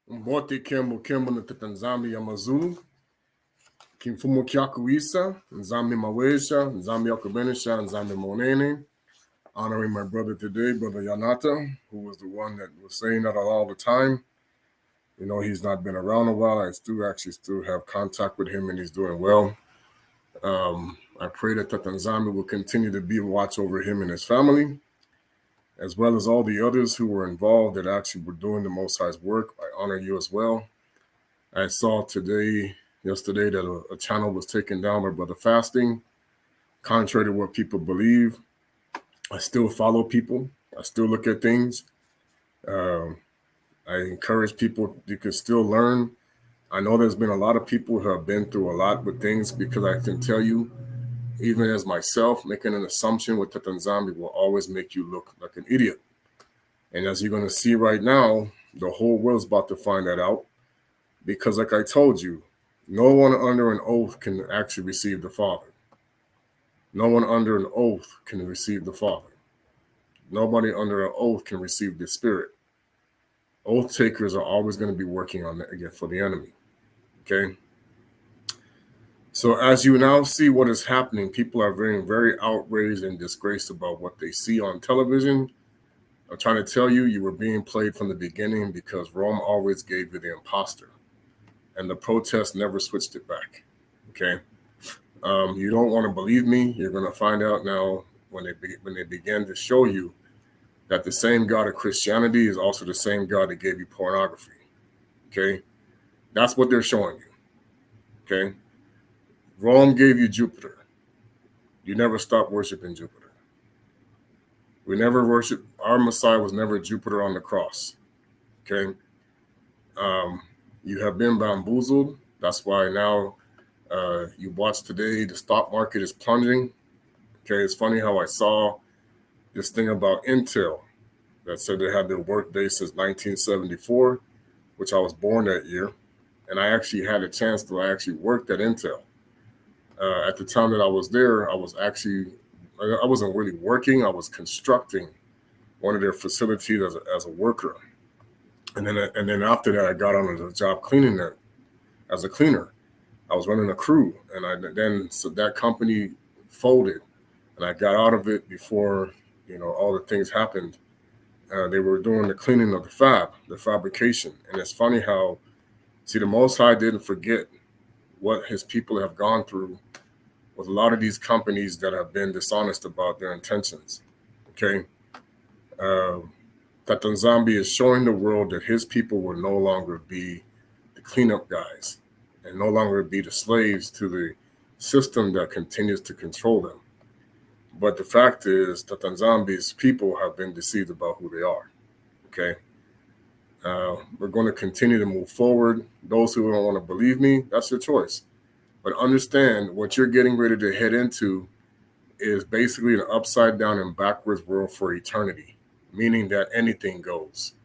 Mbote Kembo Kembo na Nzambi ya Mazulu, Kimfumo Kyakuisa, Nzambi Mawesha, Nzambi Okubenisha, Nzambi Monene. Honoring my brother today, Brother Yanata, who was the one that was saying that all the time. You know, he's not been around a while. I still have contact with him, and he's doing well. I pray that Tatanzami will continue to be a watch over him and his family, as well as all the others who were involved that actually were doing the Most High's work. I honor you as well. I saw yesterday, that a channel was taken down by Brother Fasting, contrary to what people believe. I still follow people. I still look at things. I encourage people, you can still learn. I know there's been a lot of people who have been through a lot with things, because I can tell you, even as myself, making an assumption with Tatanzambi will always make you look like an idiot. And as you're going to see right now, the whole world's about to find that out. Because like I told you, no one under an oath can actually receive the Father. No one under an oath can receive the Father. Nobody under an oath can receive the Spirit. Oath takers are always going to be working on that again for the enemy. Okay? So as you now see what is happening, people are very, very outraged and disgraced about what they see on television. I'm trying to tell you, you were being played from the beginning, because Rome always gave you the imposter. And the protest never switched it back. Okay? You don't want to believe me. You're going to find out now when they begin to show you that the same God of Christianity is also the same God that gave you pornography. Okay? That's what they're showing you. Okay? Rome gave you Jupiter. You never stopped worshiping Jupiter. We never worship. Our Messiah was never Jupiter on the cross. Okay? You have been bamboozled. That's why now you watch today, the stock market is plunging. Okay, it's funny how I saw this thing about Intel that said they had their work day since 1974, which I was born that year. And I actually had a chance to work at Intel. At the time that I was there, I wasn't really working. I was constructing one of their facilities as a worker. And then after that, I got on the job cleaning there as a cleaner. I was running a crew, and so that company folded, and I got out of it before all the things happened. They were doing the cleaning of the fabrication, and it's funny how, see, the Most High didn't forget what His people have gone through with a lot of these companies that have been dishonest about their intentions. Okay, that Nzambi is showing the world that His people will no longer be the cleanup guys, and no longer be the slaves to the system that continues to control them. But the fact is that Nzambi's people have been deceived about who they are. Okay? We're going to continue to move forward. Those who don't want to believe me, that's your choice. But understand, what you're getting ready to head into is basically an upside down and backwards world for eternity, meaning that anything goes.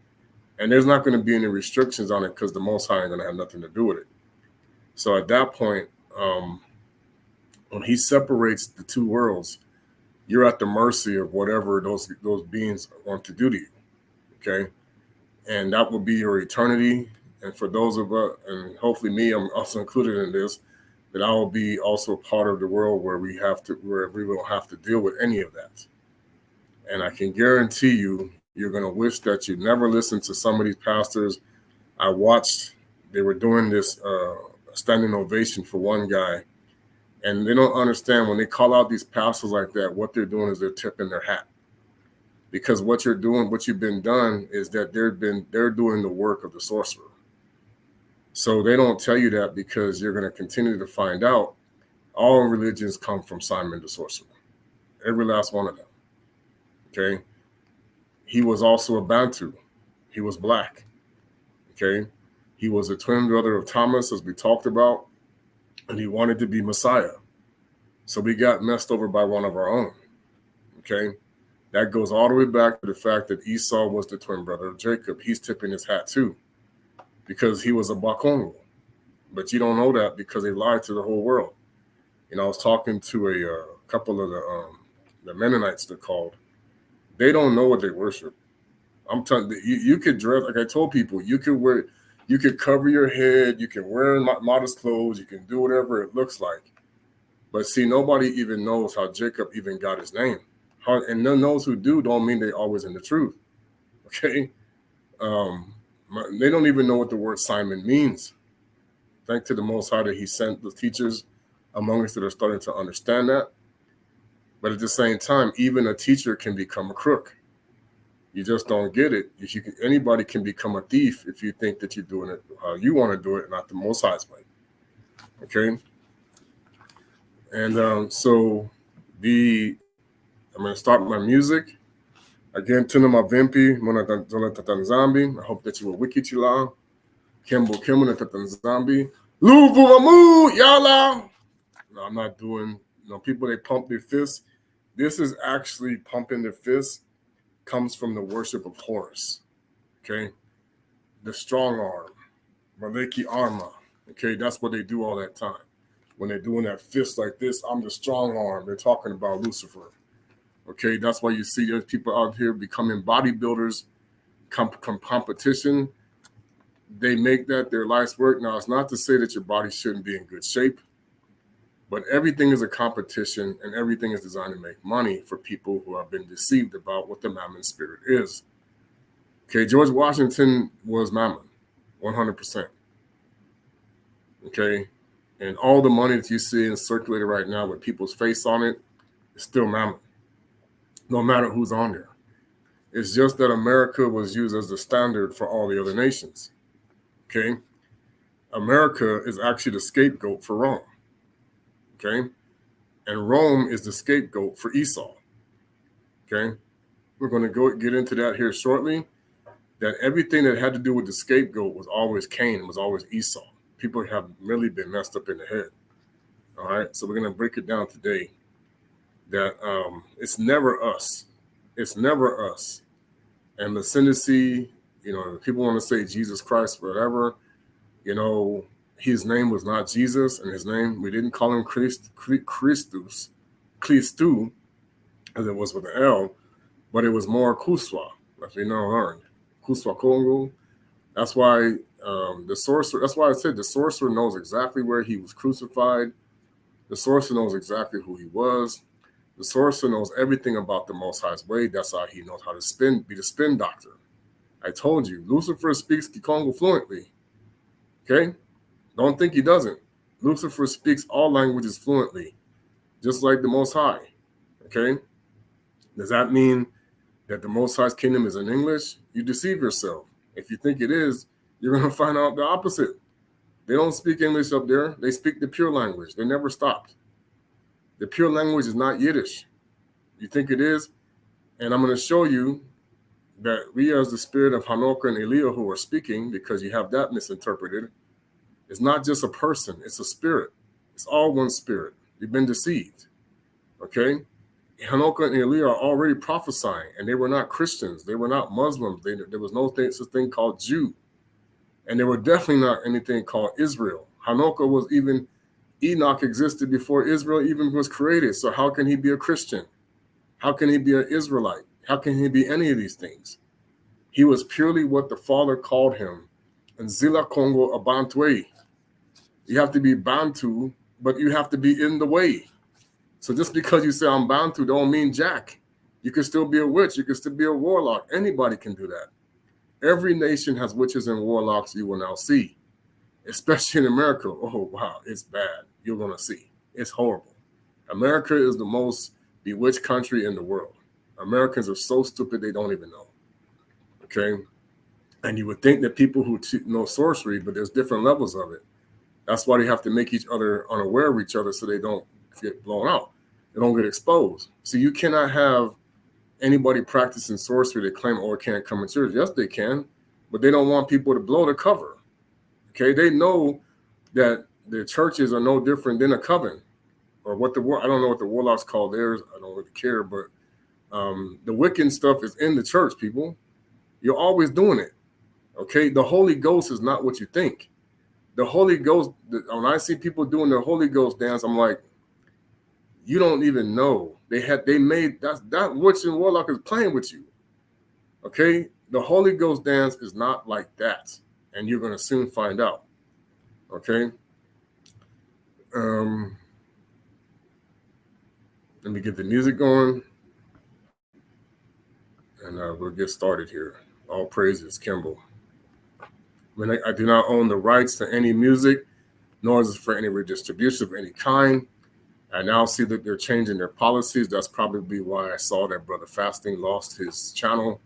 And there's not going to be any restrictions on it, because the Most High ain't going to have nothing to do with it. So at that point, when He separates the two worlds, you're at the mercy of whatever those beings want to do to you. Okay? And that will be your eternity. And for those of us, and hopefully me, I'm also included in this, that I will be also part of the world where we won't have to deal with any of that. And I can guarantee you're going to wish that you never listened to some of these pastors. I watched, they were doing this standing ovation for one guy, and they don't understand, when they call out these pastors like that, what they're doing is they're tipping their hat. Because what you've been done is that they're doing the work of the sorcerer. So they don't tell you that, because you're going to continue to find out all religions come from Simon the sorcerer. Every last one of them. Okay? He was also a Bantu. He was black. Okay? He was a twin brother of Thomas, as we talked about, and he wanted to be Messiah. So we got messed over by one of our own. Okay? That goes all the way back to the fact that Esau was the twin brother of Jacob. He's tipping his hat too, because he was a Bakongo. But you don't know that, because they lied to the whole world. I was talking to a couple of the Mennonites, they're called. They don't know what they worship. I'm telling you, you could dress, like I told people, you You can cover your head. You can wear modest clothes. You can do whatever it looks like. But see, nobody even knows how Jacob even got his name. And none those who do don't mean they're always in the truth. Okay? They don't even know what the word Simon means. Thank to the Most High that he sent the teachers among us that are starting to understand that. But at the same time, even a teacher can become a crook. You just don't get it. Anybody can become a thief if you think that you're doing it how you want to do it, not the Most High's way. Okay? And so I'm going to start my music. Again, tuna mavimpi, mona tatanzambi. I hope that you will wikitila. Kembo na tatanzambi. Luvuvamu, yala. No, I'm not doing, people, they pump their fists. This is actually pumping their fists, comes from the worship of Horus. Okay? The strong arm, Maleki Arma. Okay? That's what they do all that time. When they're doing that fist like this, I'm the strong arm. They're talking about Lucifer. Okay, that's why you see there's people out here becoming bodybuilders, competition. They make that their life's work. Now, it's not to say that your body shouldn't be in good shape, but everything is a competition and everything is designed to make money for people who have been deceived about what the Mammon spirit is. Okay, George Washington was Mammon, 100%. Okay, and all the money that you see in circulated right now with people's face on it is still Mammon. No matter who's on there. It's just that America was used as the standard for all the other nations. Okay? America is actually the scapegoat for Rome. Okay? And Rome is the scapegoat for Esau. Okay? We're going to get into that here shortly. That everything that had to do with the scapegoat was always Cain, it was always Esau. People have really been messed up in the head. All right? So we're going to break it down today. That it's never us. It's never us. And the ascendancy, people want to say Jesus Christ, whatever, his name was not Jesus, and his name, we didn't call him Christus, as it was with an L, but it was more Kuswa, as we now learned. Kuswa Kongo. That's why the sorcerer, that's why I said the sorcerer knows exactly where he was crucified. The sorcerer knows exactly who he was. The sorcerer knows everything about the Most High's way. That's how he knows how to be the spin doctor. I told you, Lucifer speaks Kikongo fluently. Okay? Don't think he doesn't. Lucifer speaks all languages fluently, just like the Most High. Okay? Does that mean that the Most High's kingdom is in English? You deceive yourself. If you think it is, you're going to find out the opposite. They don't speak English up there. They speak the pure language. They never stopped. The pure language is not Yiddish. You think it is? And I'm going to show you that we as the spirit of Hanukkah and Eliyahu are speaking, because you have that misinterpreted. It's not just a person. It's a spirit. It's all one spirit. You've been deceived. Okay? Hanukkah and Eliyahu are already prophesying, and they were not Christians. They were not Muslims. There was no such thing called Jew. And there were definitely not anything called Israel. Hanukkah was even... Enoch existed before Israel even was created. So how can he be a Christian? How can he be an Israelite? How can he be any of these things? He was purely what the Father called him. And Zila Congo Abantwe. You have to be Bantu, but you have to be in the way. So just because you say I'm Bantu don't mean jack. You can still be a witch. You can still be a warlock. Anybody can do that. Every nation has witches and warlocks you will now see. Especially in America. Oh, wow, it's bad. You're going to see. It's horrible. America is the most bewitched country in the world. Americans are so stupid they don't even know. Okay? And you would think that people who know sorcery, but there's different levels of it. That's why they have to make each other unaware of each other so they don't get blown out. They don't get exposed. So you cannot have anybody practicing sorcery that claim, oh, it can't come in church. Yes, they can, but they don't want people to blow the cover. Okay? They know that the churches are no different than a coven, or what I don't know what the warlocks call theirs. I don't really care, but the Wiccan stuff is in the church, people. You're always doing it. Okay? The Holy Ghost is not what you think. The Holy Ghost, when I see people doing the Holy Ghost dance, I'm like, you don't even know. They made that witch and warlock is playing with you. Okay? The Holy Ghost dance is not like that. and you're going to soon find out. Okay. Let me get the music going, and we'll get started here. All praises, Kimball. I do not own the rights to any music, nor is it for any redistribution of any kind. I now see that they're changing their policies. That's probably why I saw that Brother Fasting lost his channel.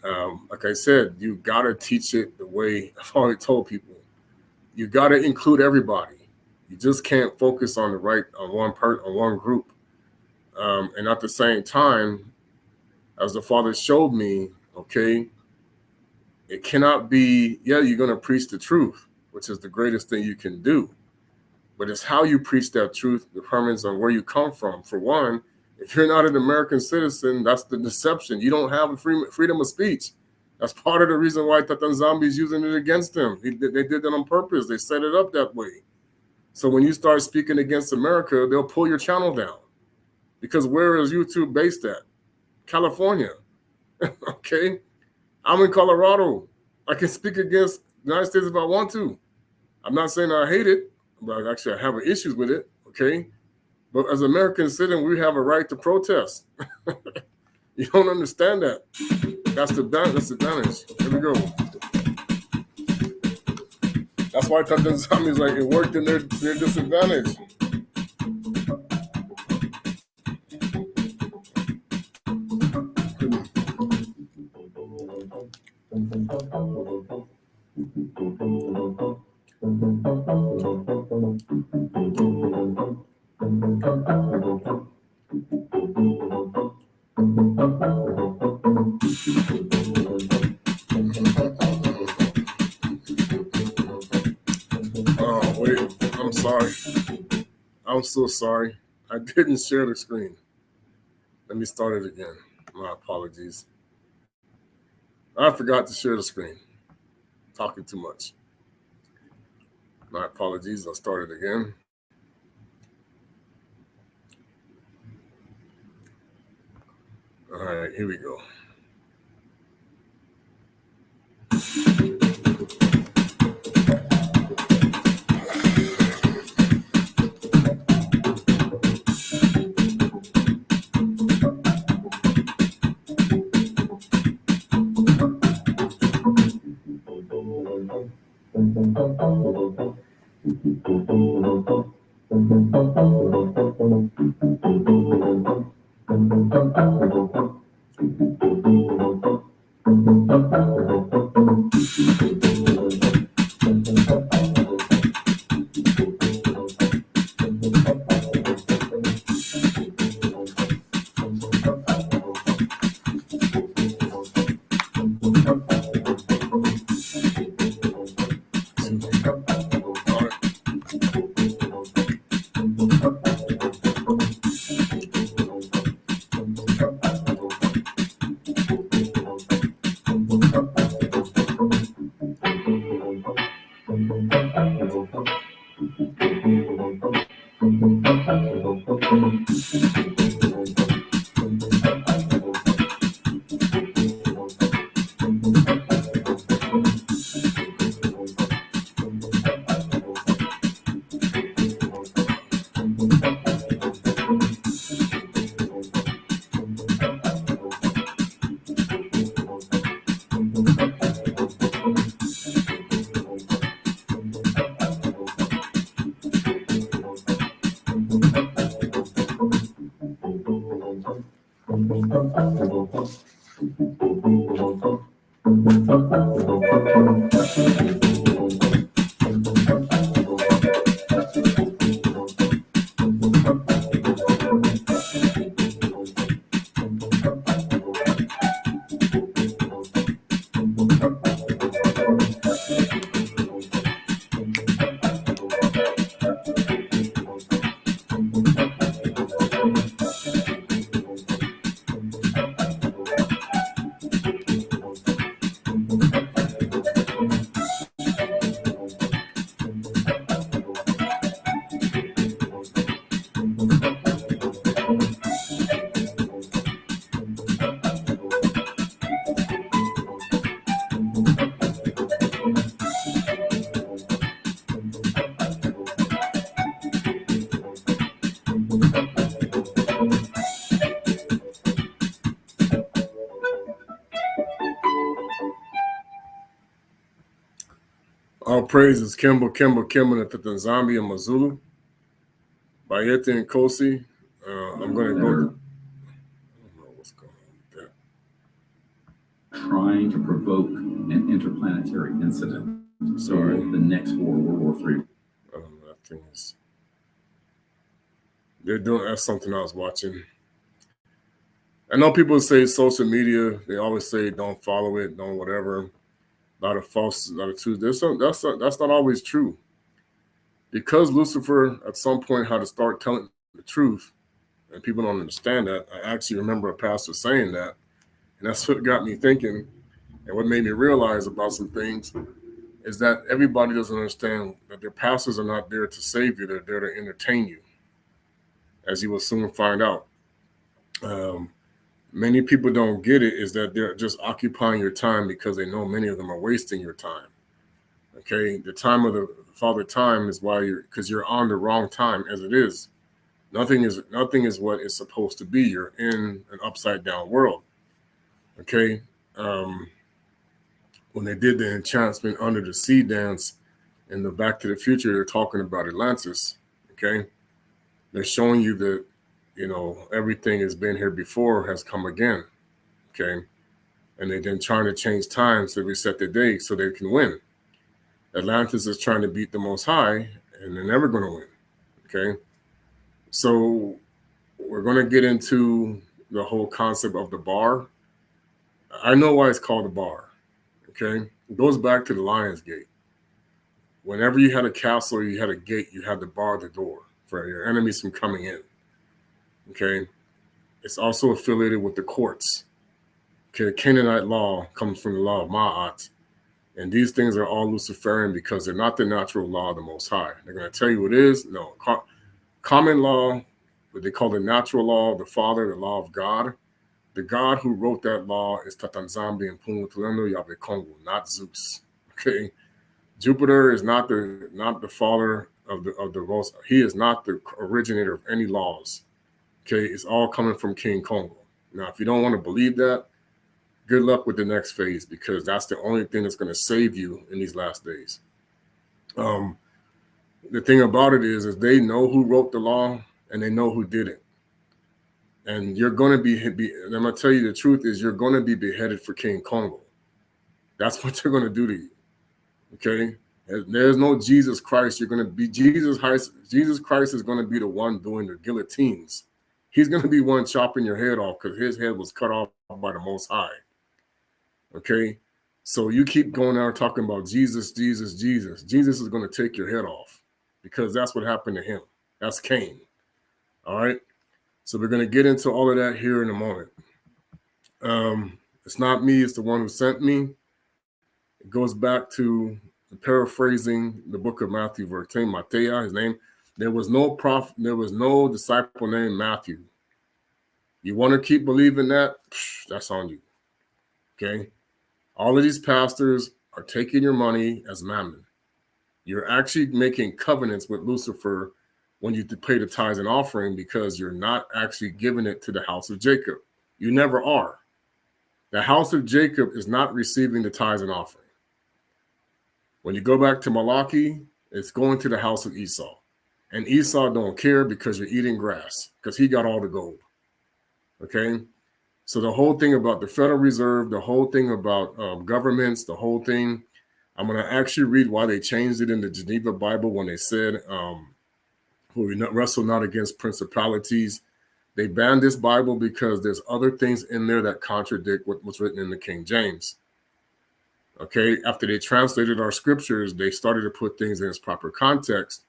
Like I said, you got to teach it the way I've already told people. You got to include everybody. You just can't focus on one group. And at the same time, as the Father showed me, okay, it cannot be, you're going to preach the truth, which is the greatest thing you can do. But it's how you preach that truth determines on where you come from. For one, if you're not an American citizen, that's the deception. You don't have freedom of speech. That's part of the reason why Tatanzambi is using it against them. They did that on purpose. They set it up that way. So when you start speaking against America, they'll pull your channel down. Because where is YouTube based at? California. Okay? I'm in Colorado. I can speak against the United States if I want to. I'm not saying I hate it, but actually I have issues with it. Okay? But as American citizens, we have a right to protest. You don't understand that. That's the advantage. Here we go. That's why Tatanzami is like, it worked in their disadvantage. Oh, wait. I'm sorry. I'm so sorry. I didn't share the screen. Let me start it again. My apologies. I forgot to share the screen. Talking too much. My apologies. I'll start it again. All right, here we go. All praises, Kimbo, and Zambia and Mazulu. Bayete and Kosi. I'm going to go. I don't know what's going on with that. Trying to provoke an interplanetary incident. Sorry. The next war, World War III. I don't know, that thing is. They're doing, that's something I was watching. I know people say social media, they always say don't follow it, don't whatever. A lot of false, a lot of truth. That's not always true. Because Lucifer at some point had to start telling the truth, and people don't understand that. I actually remember a pastor saying that, and that's what got me thinking, and what made me realize about some things is that everybody doesn't understand that their pastors are not there to save you; they're there to entertain you, as you will soon find out. Many people don't get it is that they're just occupying your time because they know many of them are wasting your time. Okay, the time of the Father time is why because you're on the wrong time as it is. Nothing is what it's supposed to be. You're in an upside down world. Okay, when they did the enchantment under the sea dance in the Back to the Future, they're talking about Atlantis. Okay, they're showing you that everything has been here before has come again. Okay, and they've been trying to change times to reset the day so they can win. Atlantis is trying to beat the Most High, and they're never going to win. Okay, so we're going to get into the whole concept of the bar. I know why it's called a bar. Okay, it goes back to the Lion's Gate. Whenever you had a castle or you had a gate, you had to bar the door for your enemies from coming in. Okay, it's also affiliated with the courts. Okay, Canaanite law comes from the law of Ma'at. And these things are all Luciferian because they're not the natural law of the Most High. They're going to tell you what it is. No. Common law, what they call the natural law of the Father, the law of God. The God who wrote that law is Tatanzambi and Pungutulendo Yahweh Kongo, not Zeus. Okay. Jupiter is not the father of the most. He is not the originator of any laws. Okay. It's all coming from King Kongo. Now, if you don't want to believe that, good luck with the next phase, because that's the only thing that's going to save you in these last days. The thing about it is they know who wrote the law and they know who did it. And you're going to be and I'm going to tell you the truth is you're going to be beheaded for King Kongo. That's what they're going to do to you. Okay? There's no Jesus Christ. You're going to be Jesus Christ is going to be the one doing the guillotines. He's going to be one chopping your head off because his head was cut off by the Most High. Okay, so you keep going out talking about Jesus. Jesus is going to take your head off because that's what happened to him. That's Cain. All right, so we're going to get into all of that here in a moment. It's not me, it's the one who sent me. It goes back to paraphrasing the book of Matthew, verse 10, Matthew, his name. There was no disciple named Matthew. You want to keep believing that? That's on you. Okay. All of these pastors are taking your money as mammon. You're actually making covenants with Lucifer when you pay the tithes and offering because you're not actually giving it to the house of Jacob. You never are. The house of Jacob is not receiving the tithes and offering. When you go back to Malachi, it's going to the house of Esau. And Esau don't care because you're eating grass because he got all the gold. Okay? So the whole thing about the Federal Reserve, the whole thing about governments, the whole thing, I'm going to actually read why they changed it in the Geneva Bible when they said, we wrestle not against principalities. They banned this Bible because there's other things in there that contradict what was written in the King James. Okay, after they translated our scriptures, they started to put things in its proper context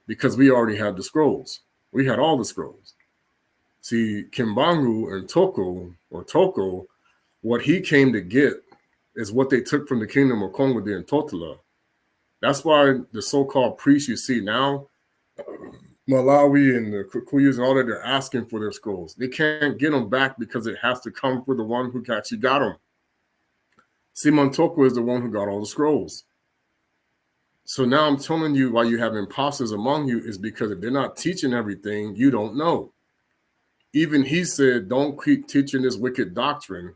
because we already had the scrolls. We had all the scrolls. See, Kimbangu and Toko, what he came to get is what they took from the kingdom of Kongo and Totala. That's why the so-called priests you see now, Malawi and the Kikuyus and all that, they're asking for their scrolls. They can't get them back because it has to come from the one who actually got them. Simon Toko is the one who got all the scrolls. So now I'm telling you why you have imposters among you is because if they're not teaching everything, you don't know. Even he said, don't keep teaching this wicked doctrine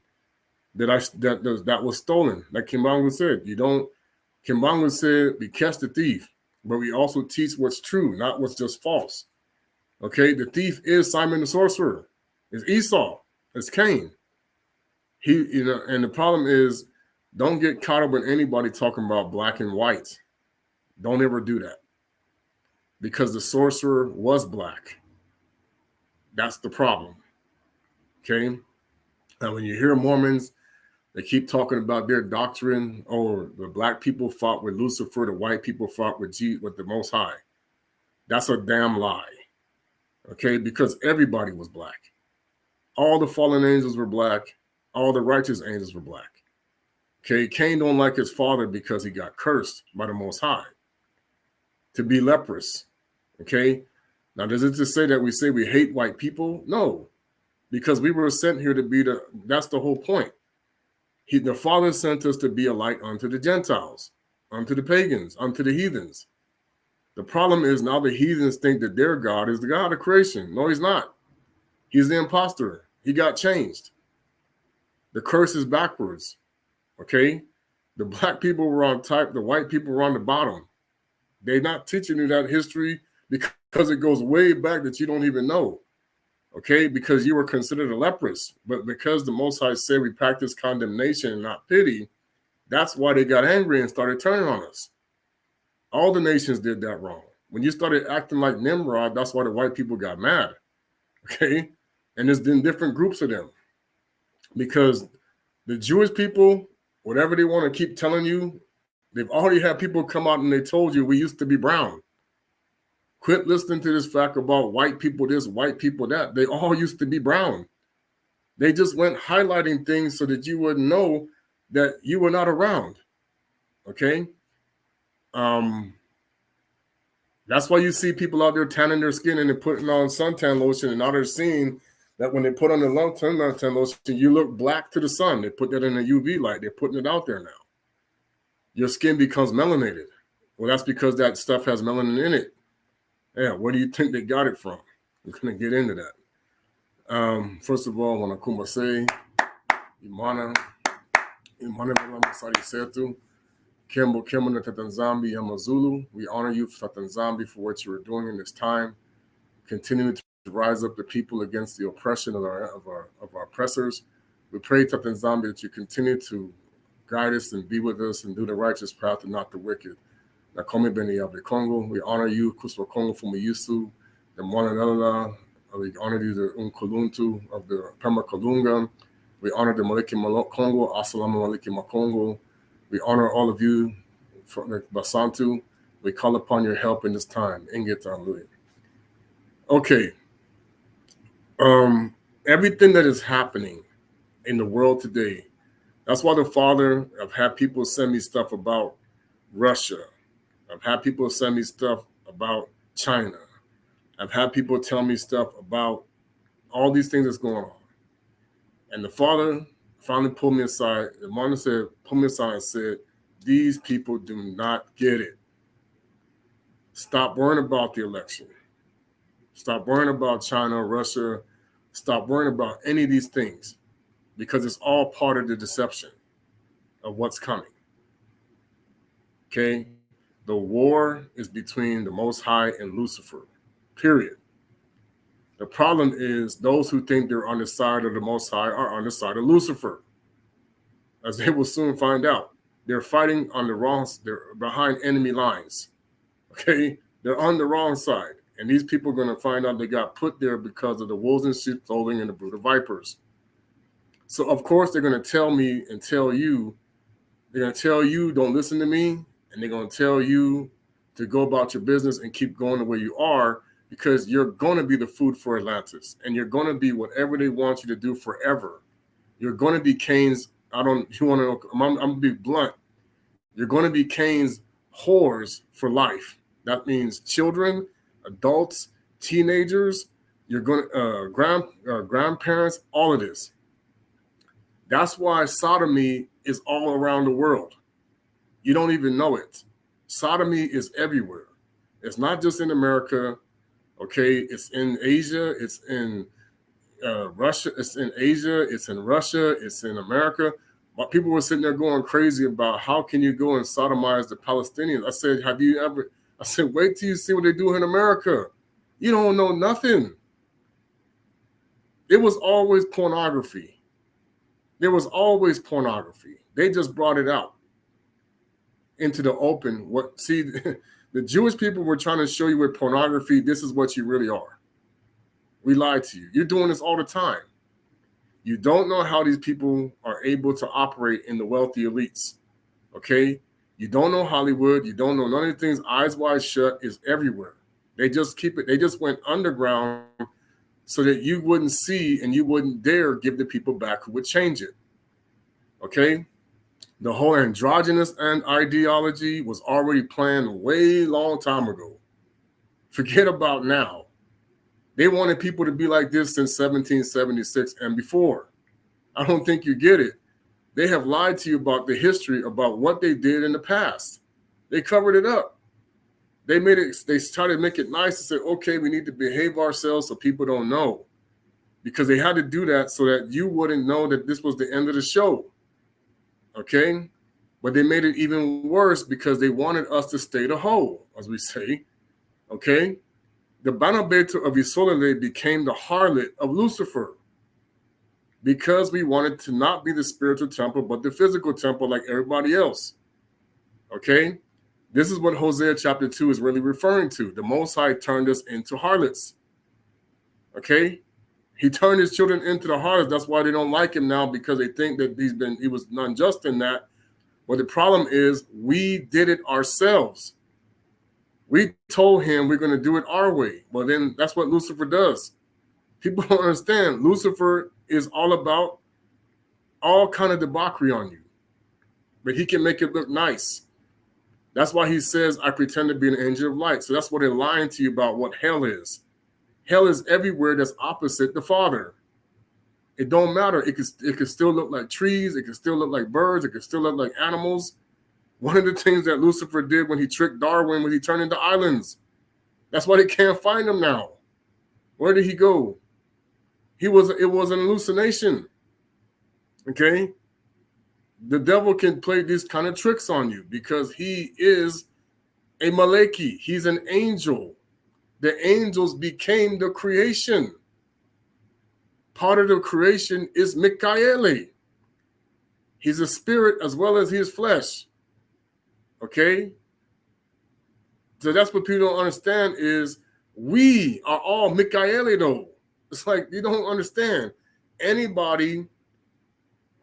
that was stolen. Like Kimbangu said, you don't Kimbangu said, we catch the thief, but we also teach what's true, not what's just false. Okay, the thief is Simon the sorcerer. It's Esau. It's Cain. And the problem is, don't get caught up with anybody talking about black and white. Don't ever do that. Because the sorcerer was black. That's the problem. Okay? Now, when you hear Mormons, they keep talking about their doctrine, or the black people fought with Lucifer, the white people fought with the Most High. That's a damn lie. Okay? Because everybody was black. All the fallen angels were black. All the righteous angels were black. Okay? Cain don't like his father because he got cursed by the Most High to be leprous. Okay? Now, does it just say that we say we hate white people? No. Because we were sent here to be that's the whole point. The Father sent us to be a light unto the Gentiles, unto the pagans, unto the heathens. The problem is now the heathens think that their God is the God of creation. No, he's not. He's the imposter. He got changed. The curse is backwards. Okay? The black people were on top, the white people were on the bottom. They're not teaching you that history because it goes way back that you don't even know. Okay, because you were considered a leprous, but because the Most High said we practice condemnation and not pity, that's why they got angry and started turning on us. All the nations did that wrong. When you started acting like Nimrod, that's why the white people got mad. Okay, and there's been different groups of them, because the Jewish people, whatever they want to keep telling you, they've already had people come out and they told you we used to be brown. Quit listening to this fact about white people this, white people that. They all used to be brown. They just went highlighting things so that you wouldn't know that you were not around. Okay? That's why you see people out there tanning their skin and they're putting on suntan lotion, and now they're seeing that when they put on the suntan lotion, you look black to the sun. They put that in a UV light. They're putting it out there now. Your skin becomes melanated. Well, that's because that stuff has melanin in it. Yeah, where do you think they got it from? We're going to get into that. First of all, I want to kumbase, Imana Masari Setu, Kembo na Tatanzambi Yamazulu. We honor you, Tatanzambi, for what you are doing in this time, continuing to rise up the people against the oppression of our oppressors. We pray, Tatanzambi, that you continue to guide us and be with us and do the righteous path and not the wicked. Nakome Beni Yahweh Congo, we honor you, Kuswa Congo Fumayusu, the Mwananala, we honor you, the Unkuluntu of the Pema Kalunga, we honor the Maliki Congo, Assalamu Maliki Makongo, we honor all of you from the Basantu, we call upon your help in this time. Ingetan Louis. Okay. Everything that is happening in the world today, that's why the Father, I've had people send me stuff about Russia. I've had people send me stuff about China. I've had people tell me stuff about all these things that's going on. And the Father finally pulled me aside. The Father said, pulled me aside and said, these people do not get it. Stop worrying about the election. Stop worrying about China, Russia. Stop worrying about any of these things, because it's all part of the deception of what's coming. Okay? The war is between the Most High and Lucifer, period. The problem is those who think they're on the side of the Most High are on the side of Lucifer, as they will soon find out. They're fighting on the wrong, they're behind enemy lines, okay? They're on the wrong side, and these people are going to find out they got put there because of the wolves in sheep's clothing and the brood of vipers. So, of course, they're going to tell me and tell you, they're going to tell you, don't listen to me, and they're going to tell you to go about your business and keep going the way you are, because you're going to be the food for Atlantis, and you're going to be whatever they want you to do forever. You're going to be Cain's, you want to know, I'm going to be blunt. You're going to be Cain's whores for life. That means children, adults, teenagers, you're going to, grandparents, all of this. That's why sodomy is all around the world. You don't even know it. Sodomy is everywhere. It's not just in America, okay? It's in Asia. It's in Russia. It's in Asia. It's in Russia. It's in America. But people were sitting there going crazy about how can you go and sodomize the Palestinians? I said, wait till you see what they do in America. You don't know nothing. It was always pornography. There was always pornography. They just brought it out into the open. The Jewish people were trying to show you with pornography, this is what you really are. We lied to you. You're doing this all the time. You don't know how these people are able to operate in the wealthy elites, okay? You don't know Hollywood. You don't know none of the things. Eyes Wide Shut is everywhere. They just keep it. They just went underground so that you wouldn't see and you wouldn't dare give the people back who would change it, okay? The whole androgynous and ideology was already planned way long time ago. Forget about now. They wanted people to be like this since 1776 and before. I don't think you get it. They have lied to you about the history, about what they did in the past. They covered it up. They tried to make it nice and say, okay, we need to behave ourselves so people don't know. Because they had to do that so that you wouldn't know that this was the end of the show. Okay? But they made it even worse because they wanted us to stay the whole, as we say. Okay? The Banabeto of Isolele became the harlot of Lucifer because we wanted to not be the spiritual temple, but the physical temple like everybody else. Okay? This is what Hosea chapter 2 is really referring to. The Most High turned us into harlots. Okay? He turned his children into the harlots. That's why they don't like him now, because they think that he was unjust in that. But the problem is we did it ourselves. We told him we're going to do it our way. Well, then that's what Lucifer does. People don't understand. Lucifer is all about all kind of debauchery on you. But he can make it look nice. That's why he says, I pretend to be an angel of light. So that's what they're lying to you about what hell is. Hell is everywhere that's opposite the Father. It don't matter. It could still look like trees. It could still look like birds. It could still look like animals. One of the things that Lucifer did when he tricked Darwin was he turned into islands. That's why they can't find him now. Where did he go? It was an hallucination. Okay? The devil can play these kind of tricks on you because he is a Maleki. He's an angel. The angels became the creation. Part of the creation is Mikaeli. He's a spirit as well as he is flesh. Okay? So that's what people don't understand is we are all Mikaeli though. It's like you don't understand. Anybody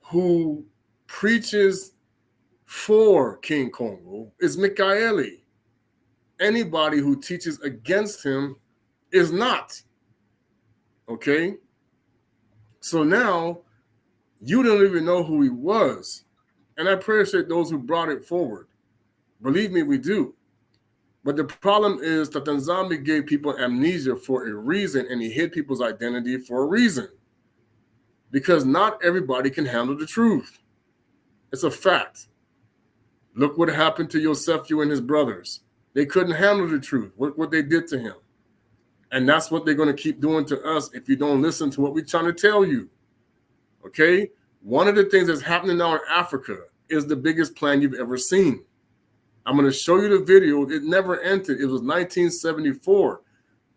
who preaches for King Kongo is Mikaeli. Anybody who teaches against him is not. Okay? So now you don't even know who he was. And I appreciate those who brought it forward. Believe me, we do. But the problem is that Tanzami gave people amnesia for a reason, and he hid people's identity for a reason. Because not everybody can handle the truth. It's a fact. Look what happened to Yosefyu and his brothers. They couldn't handle the truth. Look what they did to him. And that's what they're going to keep doing to us if you don't listen to what we're trying to tell you. Okay? One of the things that's happening now in Africa is the biggest plan you've ever seen. I'm going to show you the video. It never ended. It was 1974.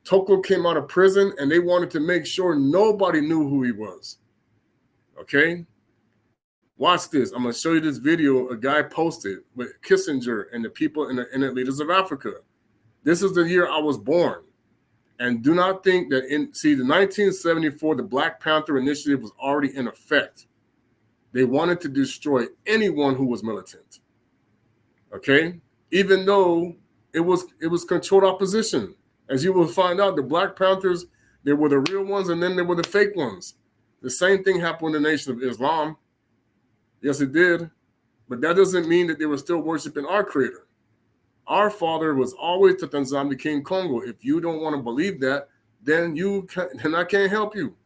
Toko came out of prison, and they wanted to make sure nobody knew who he was. Okay? Watch this. I'm going to show you this video a guy posted with Kissinger and the people and the Internet leaders of Africa. This is the year I was born. And do not think that the 1974, the Black Panther Initiative was already in effect. They wanted to destroy anyone who was militant. Okay? Even though it was controlled opposition. As you will find out, the Black Panthers, they were the real ones and then they were the fake ones. The same thing happened in the Nation of Islam. Yes, it did. But that doesn't mean that they were still worshiping our creator. Our father was always the Tanzania King Kongo. If you don't want to believe that, then I can't help you.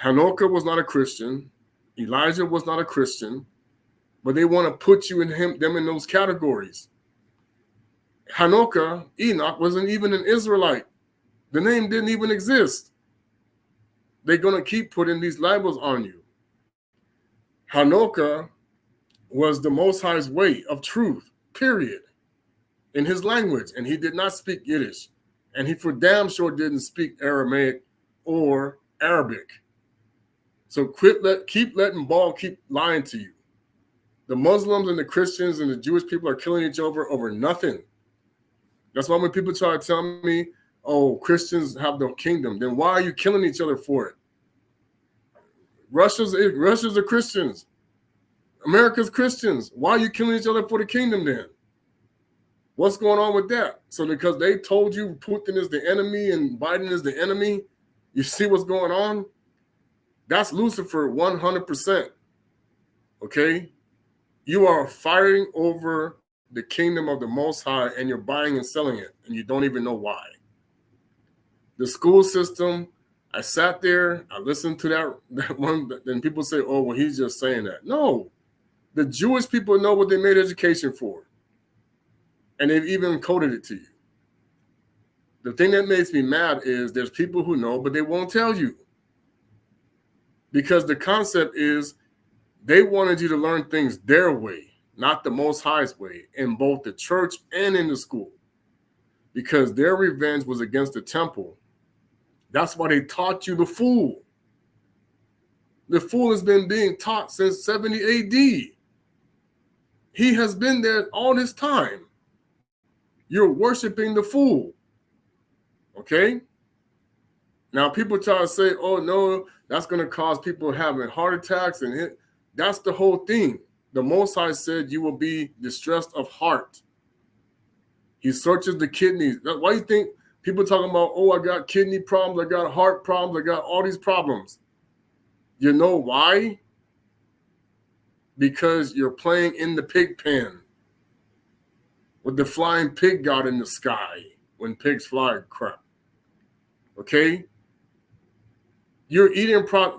Hanoka was not a Christian. Elijah was not a Christian. But they want to put you and them in those categories. Hanoka, Enoch, wasn't even an Israelite. The name didn't even exist. They're going to keep putting these labels on you. Hanukkah was the Most High's way of truth, period, in his language. And he did not speak Yiddish. And he for damn sure didn't speak Aramaic or Arabic. So keep letting Baal keep lying to you. The Muslims and the Christians and the Jewish people are killing each other over nothing. That's why when people try to tell me, oh, Christians have the kingdom, then why are you killing each other for it? Russia's the Christians. America's Christians. Why are you killing each other for the kingdom then? What's going on with that? So because they told you Putin is the enemy and Biden is the enemy, you see what's going on? That's Lucifer 100%. Okay? You are fighting over the kingdom of the Most High and you're buying and selling it and you don't even know why. The school system, I sat there, I listened to that one, then people say, oh, well, he's just saying that. No. The Jewish people know what they made education for. And they've even coded it to you. The thing that makes me mad is there's people who know, but they won't tell you. Because the concept is they wanted you to learn things their way, not the Most High's way, in both the church and in the school. Because their revenge was against the temple. That's why they taught you the fool. The fool has been being taught since 70 AD. He has been there all this time. You're worshiping the fool. Okay? Now, people try to say, oh, no, that's going to cause people having heart attacks. And that's the whole thing. The Most High said you will be distressed of heart. He searches the kidneys. Why do you think people talking about, oh, I got kidney problems, I got heart problems, I got all these problems? You know why? Because you're playing in the pig pen with the flying pig god in the sky when pigs fly crap. Okay? You're eating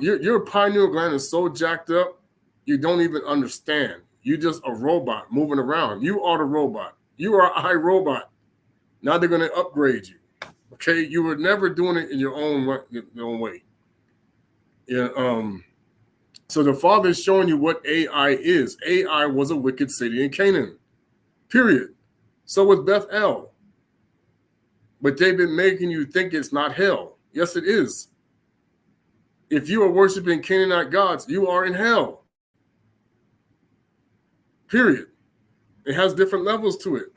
your pineal gland is so jacked up, you don't even understand. You're just a robot moving around. You are the robot. You are iRobot. Now they're going to upgrade you. Okay? You were never doing it in your own way. Yeah, so the Father is showing you what AI is. AI was a wicked city in Canaan. Period. So was Bethel. But they've been making you think it's not hell. Yes, it is. If you are worshiping Canaanite gods, you are in hell. Period. It has different levels to it.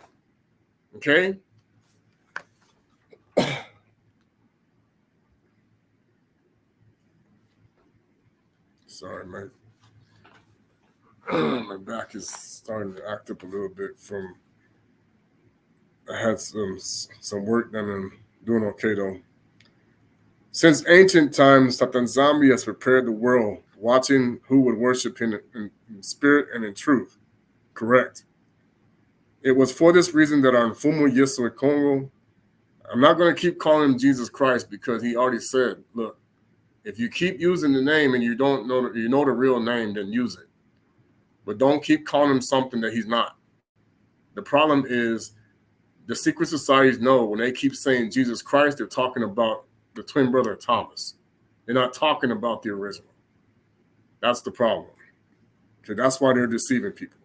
Okay? Sorry, my back is starting to act up a little bit from I had some work done and doing okay though. Since ancient times, Tatanzambi has prepared the world, watching who would worship him in spirit and in truth. Correct. It was for this reason that our Mfumu Yesu Kongo, I'm not going to keep calling him Jesus Christ because he already said, look, if you keep using the name and you don't know, you know the real name, then use it. But don't keep calling him something that he's not. The problem is the secret societies know when they keep saying Jesus Christ, they're talking about the twin brother of Thomas. They're not talking about the original. That's the problem. Okay, that's why they're deceiving people.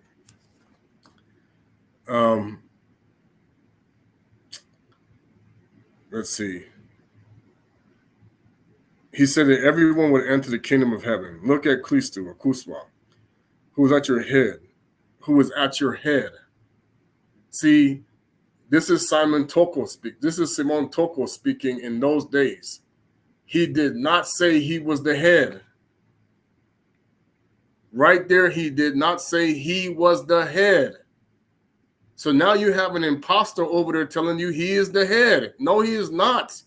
Let's see. He said that everyone would enter the kingdom of heaven. Look at Kristu or Kuswa, who is at your head. Who is at your head. See, this is Simon Toko speak. This is Simon Toko speaking in those days. He did not say he was the head. Right there, he did not say he was the head. So now you have an imposter over there telling you he is the head. No, he is not.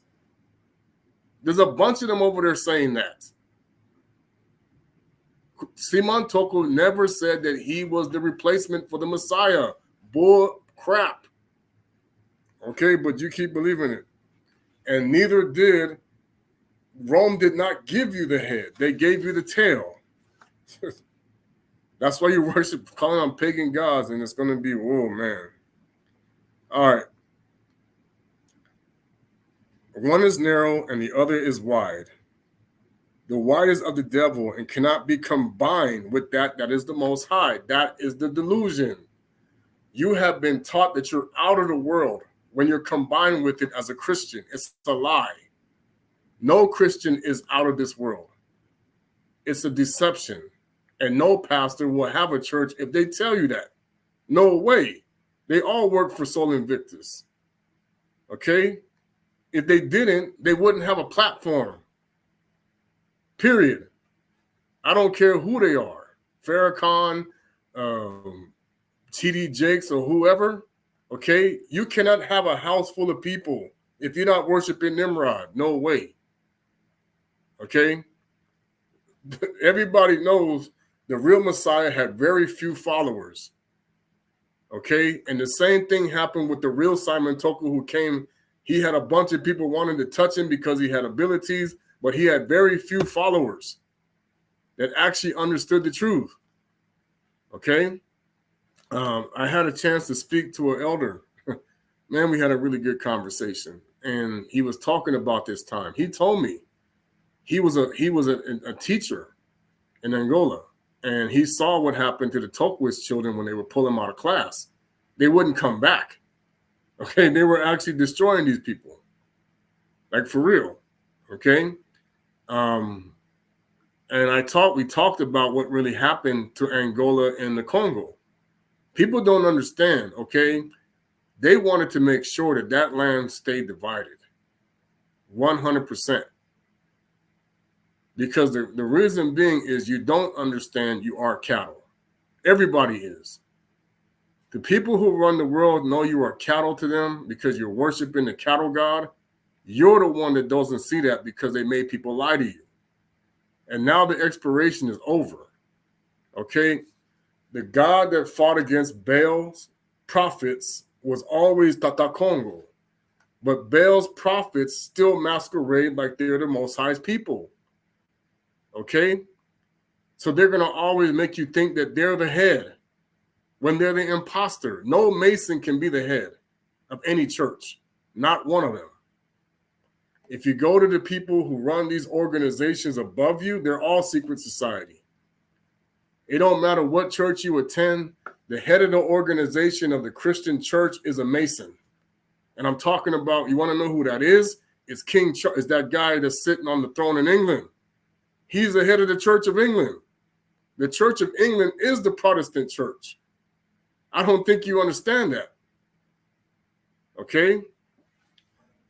There's a bunch of them over there saying that. Simon Toko never said that he was the replacement for the Messiah. Bull crap. Okay, but you keep believing it. And neither did Rome did not give you the head. They gave you the tail. That's why you worship, calling on pagan gods, and it's going to be, oh, man. All right. One is narrow and the other is wide. the white is of the devil and cannot be combined with that is the Most High. That is the delusion. You have been taught that you're out of the world when you're combined with it as a Christian. It's a lie. No Christian is out of this world. It's a deception. And no pastor will have a church if they tell you that. No way. They all work for Sol Invictus. Okay? If they didn't, they wouldn't have a platform. Period. I don't care who they are. Farrakhan, T.D. Jakes, or whoever. Okay? You cannot have a house full of people if you're not worshiping Nimrod. No way. Okay? Everybody knows the real Messiah had very few followers. Okay? And the same thing happened with the real Simon Toku who came. He had a bunch of people wanting to touch him because he had abilities, but he had very few followers that actually understood the truth. Okay? I had a chance to speak to an elder. Man, we had a really good conversation. And he was talking about this time. He told me he was a teacher in Angola. And he saw what happened to the Tokwist children when they were pulling them out of class. They wouldn't come back. Okay, they were actually destroying these people. Like for real. Okay? And we talked about what really happened to Angola and the Congo. People don't understand, okay? They wanted to make sure that that land stayed divided 100%. Because the reason being is you don't understand you are cattle. Everybody is. The people who run the world know you are cattle to them because you're worshiping the cattle god. You're the one that doesn't see that because they made people lie to you. And now the expiration is over. Okay? The God that fought against Baal's prophets was always Tata Congo. But Baal's prophets still masquerade like they're the Most High's people. Okay? So they're going to always make you think that they're the head when they're the imposter. No Mason can be the head of any church. Not one of them. If you go to the people who run these organizations above you, they're all secret society. It don't matter what church you attend, the head of the organization of the Christian church is a Mason. And I'm talking about, you want to know who that is? It's King Charles. It's that guy that's sitting on the throne in England. He's the head of the Church of England. The Church of England is the Protestant church. I don't think you understand that. Okay?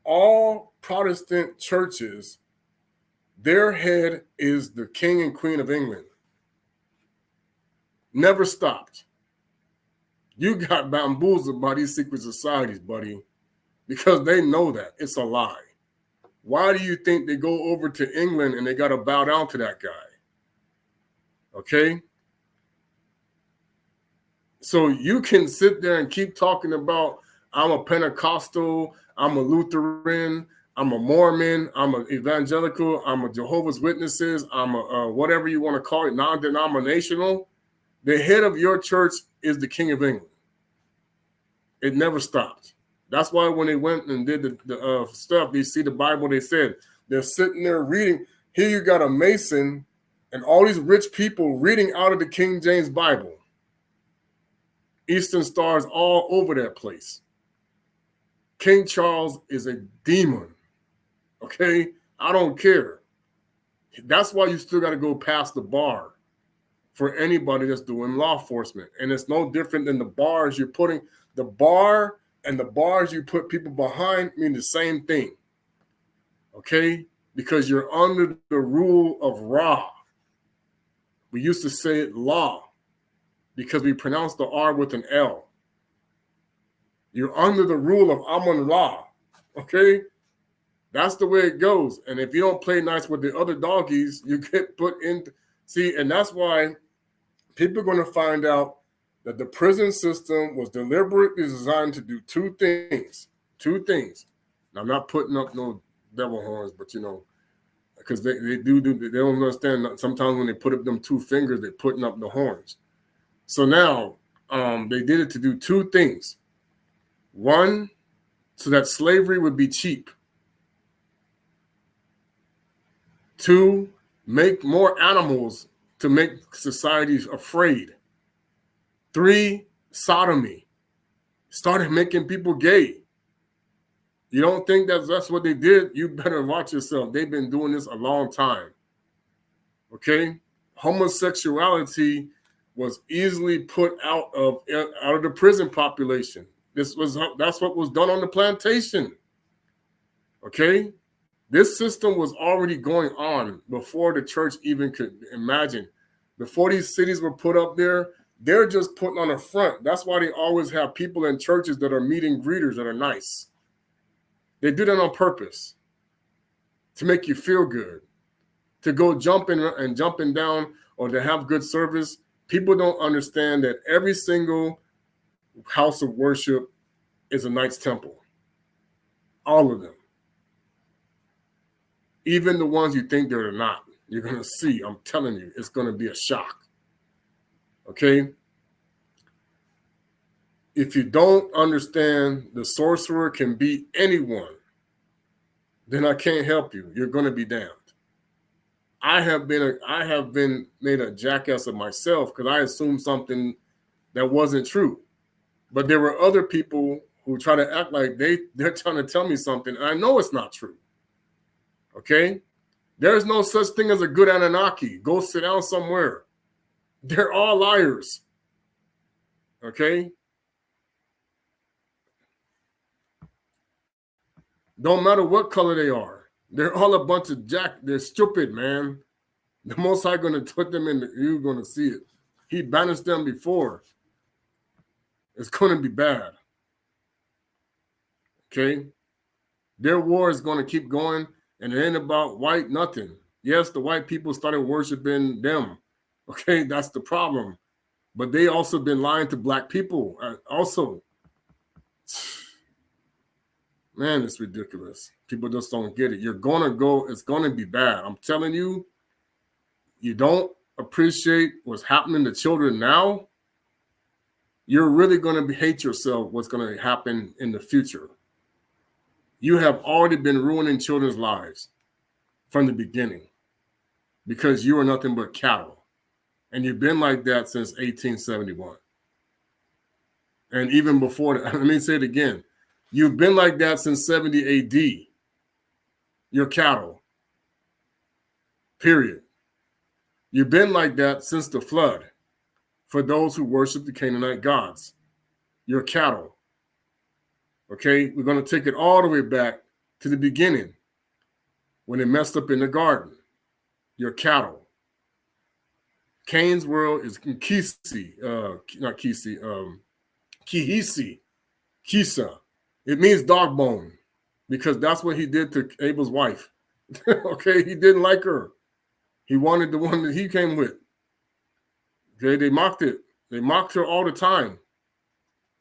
All Protestant churches, their head is the King and Queen of England. Never stopped. You got bamboozled by these secret societies, buddy, because they know that. It's a lie. Why do you think they go over to England and they got to bow down to that guy? Okay? So you can sit there and keep talking about, I'm a Pentecostal, I'm a Lutheran, I'm a Mormon, I'm an evangelical, I'm a Jehovah's Witnesses, I'm a whatever you want to call it, non-denominational. The head of your church is the King of England. It never stopped. That's why when they went and did the stuff, they see the Bible, they said, they're sitting there reading. Here you got a Mason and all these rich people reading out of the King James Bible. Eastern stars all over that place. King Charles is a demon. Okay? I don't care. That's why you still got to go past the bar for anybody that's doing law enforcement. And it's no different than the bars you're putting. The bar and the bars you put people behind mean the same thing. Okay? Because you're under the rule of Ra. We used to say it law because we pronounce the R with an L. You're under the rule of Amun-Ra. Okay? That's the way it goes. And if you don't play nice with the other doggies, you get put in. See, and that's why people are going to find out that the prison system was deliberately designed to do two things. Two things. Now, I'm not putting up no devil horns, but you know, because they don't understand. Sometimes when they put up them two fingers, they're putting up the horns. So now they did it to do two things. One, so that slavery would be cheap. Two, Make more animals to make societies afraid. 3, sodomy. Started making people gay. You don't think that's what they did? You better watch yourself. They've been doing this a long time. Okay? Homosexuality was easily put out of the prison population. That's what was done on the plantation. Okay? This system was already going on before the church even could imagine. Before these cities were put up there, they're just putting on a front. That's why they always have people in churches that are meeting greeters that are nice. They do that on purpose to make you feel good, to go jumping down or to have good service. People don't understand that every single house of worship is a Knights Temple. All of them. Even the ones you think they're not. You're going to see, I'm telling you, it's going to be a shock. Okay? If you don't understand the sorcerer can beat anyone, then I can't help you. You're going to be damned. I have been made a jackass of myself because I assumed something that wasn't true. But there were other people who try to act like they're trying to tell me something, and I know it's not true. Okay? There's no such thing as a good Anunnaki. Go sit down somewhere. They're all liars. Okay? Don't matter what color they are. They're all a bunch of they're stupid, man. The Most High going to put them in, you're going to see it. He banished them before. It's going to be bad. Okay? Their war is going to keep going, and it ain't about white nothing. Yes, the white people started worshiping them. Okay, that's the problem. But they also been lying to black people also. Man, it's ridiculous. People just don't get it. You're going to go, it's going to be bad. I'm telling you, you don't appreciate what's happening to children now, you're really going to hate yourself what's going to happen in the future. You have already been ruining children's lives from the beginning because you are nothing but cattle. And you've been like that since 1871. And even before that, let me say it again. You've been like that since 70 AD. You're cattle. Period. You've been like that since the flood. For those who worship the Canaanite gods, you're cattle. Okay? We're going to take it all the way back to the beginning when they messed up in the garden. You're cattle. Cain's world is Kisi, not Kisi, Kihisi, Kisa. It means dog bone because that's what he did to Abel's wife. Okay, he didn't like her. He wanted the one that he came with. Okay, they mocked it. They mocked her all the time.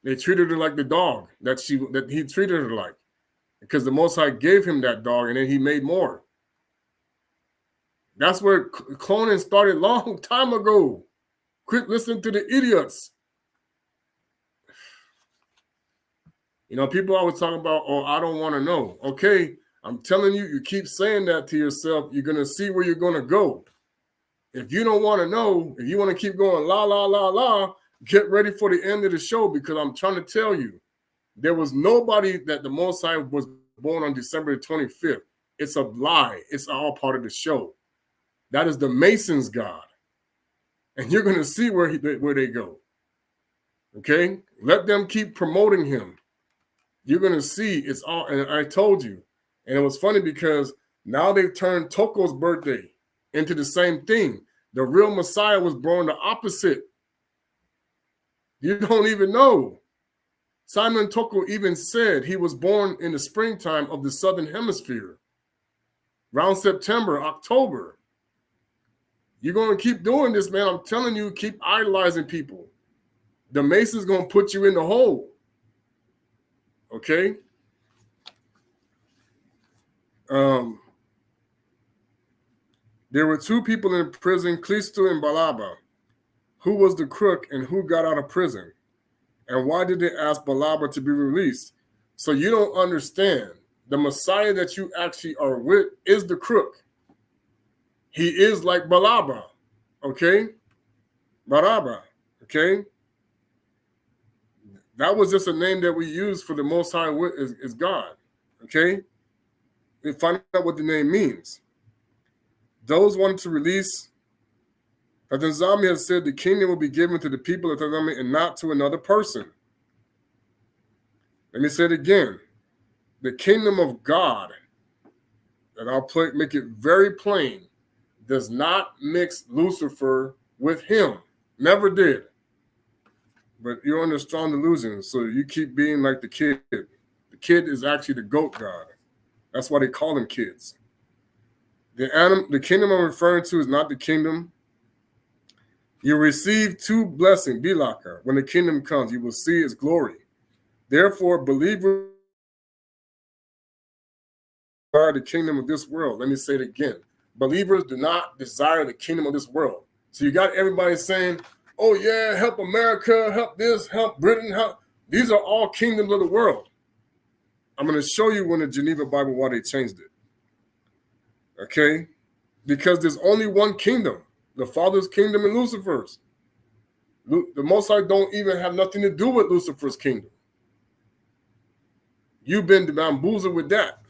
They treated her like the dog that he treated her like, because the Most High gave him that dog, and then he made more. That's where cloning started long time ago. Quit listening to the idiots. You know, people always talk about, oh, I don't want to know. Okay, I'm telling you, you keep saying that to yourself, you're going to see where you're going to go. If you don't want to know, if you want to keep going la, la, la, la, get ready for the end of the show, because I'm trying to tell you, there was nobody that the Most High was born on December 25th. It's a lie. It's all part of the show. That is the Masons' God. And you're going to see where they go. Okay? Let them keep promoting him. You're going to see it's all, and I told you. And it was funny because now they've turned Toko's birthday into the same thing. The real Messiah was born the opposite. You don't even know. Simon Toko even said he was born in the springtime of the Southern Hemisphere. Around September, October. You're going to keep doing this, man. I'm telling you, keep idolizing people. The Mason's going to put you in the hole. Okay? There were two people in prison, Clisto and Balaba. Who was the crook and who got out of prison? And why did they ask Balaba to be released? So you don't understand. The Messiah that you actually are with is the crook. He is like Balaba, okay? Baraba, okay? That was just a name that we use for the Most High is God, okay? We find out what the name means. Those wanted to release, that the Tanzania has said the kingdom will be given to the people of Tanzania and not to another person. Let me say it again. The kingdom of God, and I'll make it very plain, does not mix Lucifer with him. Never did. But you're under strong delusion, so you keep being like the kid. The kid is actually the goat god. That's why they call them kids. The kingdom I'm referring to is not the kingdom. You receive two blessings, Bilaka. When the kingdom comes, you will see its glory. Therefore, believers desire the kingdom of this world. Let me say it again. Believers do not desire the kingdom of this world. So you got everybody saying, oh yeah, help America, help this, help Britain, help. These are all kingdoms of the world. I'm going to show you when the Geneva Bible why they changed it. Okay? Because there's only one kingdom, the Father's kingdom and Lucifer's. The Most High don't even have nothing to do with Lucifer's kingdom. You've been bamboozled with that.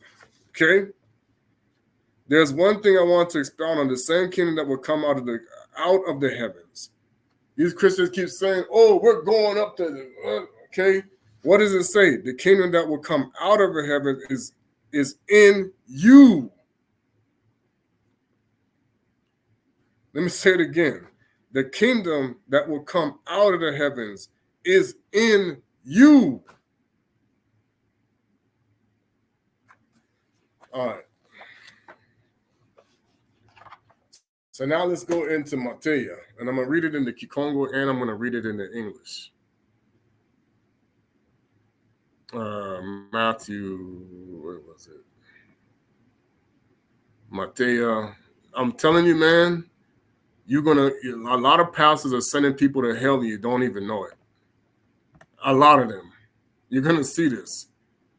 Okay? There's one thing I want to expound on, the same kingdom that will come out of the heavens. These Christians keep saying, oh, we're going up to the, okay? What does it say? The kingdom that will come out of the heavens is in you. Let me say it again. The kingdom that will come out of the heavens is in you. All right. So now let's go into Matthew, and I'm going to read it in the Kikongo, and I'm going to read it in the English. Matthew, where was it? Matthew. I'm telling you, man, a lot of pastors are sending people to hell and you don't even know it. A lot of them. You're going to see this.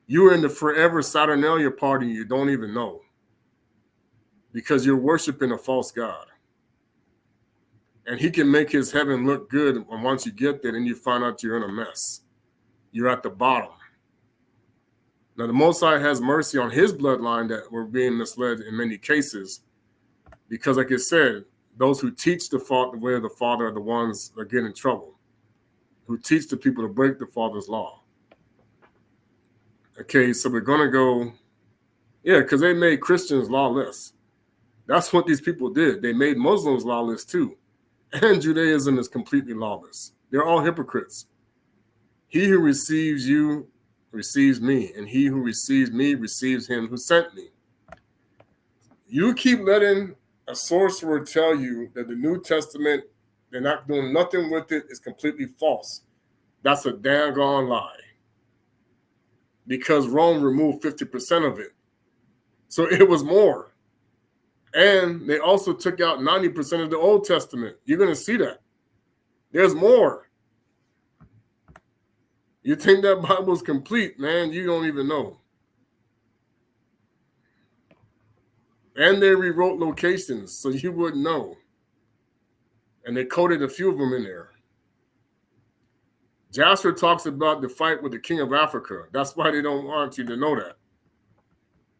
You're in the forever Saturnalia party and you don't even know. Because you're worshiping a false god. And he can make his heaven look good. And once you get there, then you find out you're in a mess. You're at the bottom. Now, the Most High has mercy on his bloodline that were being misled in many cases. Because like I said, those who teach the way of the Father are the ones that get in trouble. Who teach the people to break the Father's law. Okay, so we're going to go, yeah, because they made Christians lawless. That's what these people did. They made Muslims lawless too. And Judaism is completely lawless. They're all hypocrites. He who receives you receives me, and he who receives me receives him who sent me. You keep letting a sorcerer tell you that the New Testament, they're not doing nothing with it, is completely false. That's a daggone lie. Because Rome removed 50% of it. So it was more. And they also took out 90% of the Old Testament. You're going to see that. There's more. You think that Bible's complete, man, you don't even know. And they rewrote locations so you wouldn't know. And they coded a few of them in there. Jasper talks about the fight with the king of Africa. That's why they don't want you to know that.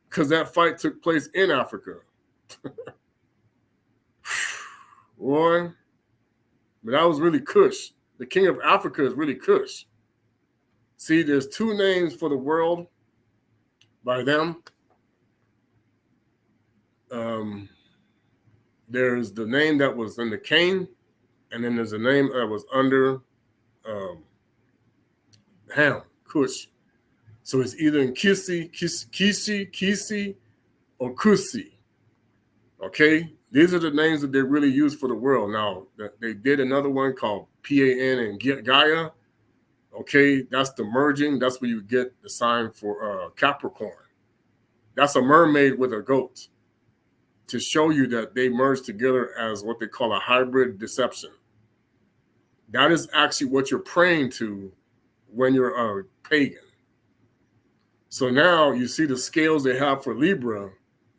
Because that fight took place in Africa. Boy, but that was really Cush. The king of Africa is really Cush. See, there's two names for the world by them. There's the name that was in the Cain, and then there's a name that was under Ham, Cush. So it's either in Kishi, or Kusi. Okay? These are the names that they really use for the world. Now, they did another one called Pan and Gaia. Okay, that's the merging. That's where you get the sign for Capricorn. That's a mermaid with a goat to show you that they merged together as what they call a hybrid deception. That is actually what you're praying to when you're a pagan. So now you see the scales they have for Libra,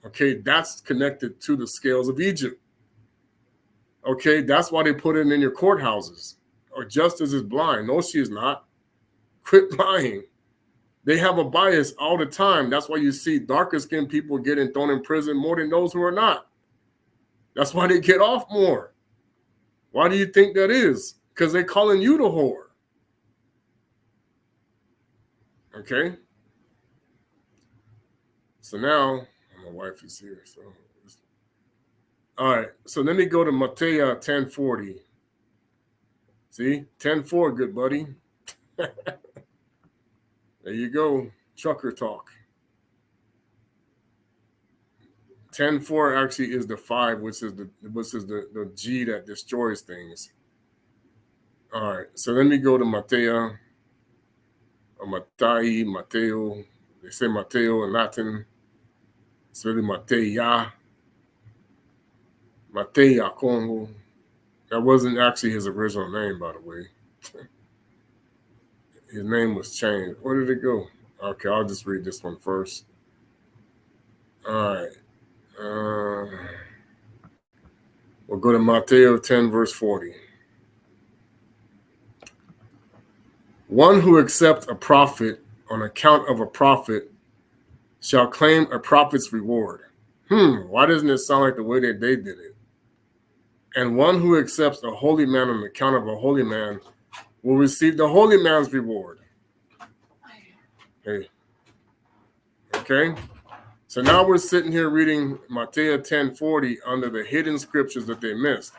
Okay, that's connected to the scales of Egypt. Okay, that's why they put it in your courthouses. Or justice is blind. No, she is not. Quit lying. They have a bias all the time. That's why you see darker skinned people getting thrown in prison more than those who are not. That's why they get off more. Why do you think that is? Because they're calling you the whore. Okay? So now, my wife is here. So, all right. So let me go to Matthew 10:40. See? 10:4, good buddy. There you go. Trucker talk. 10:4 actually is the 5, which is the G that destroys things. All right. So let me go to Matthew. Or Mateo. They say Mateo in Latin. It's really Mateya. Mateya Congo. That wasn't actually his original name, by the way. His name was changed. Where did it go? Okay, I'll just read this one first. All right. We'll go to Matthew 10, verse 40. One who accepts a prophet on account of a prophet shall claim a prophet's reward. Why doesn't it sound like the way that they did it? And one who accepts a holy man on account of a holy man will receive the holy man's reward. Hey. Okay? So now we're sitting here reading Matthew 10:40 under the hidden scriptures that they missed.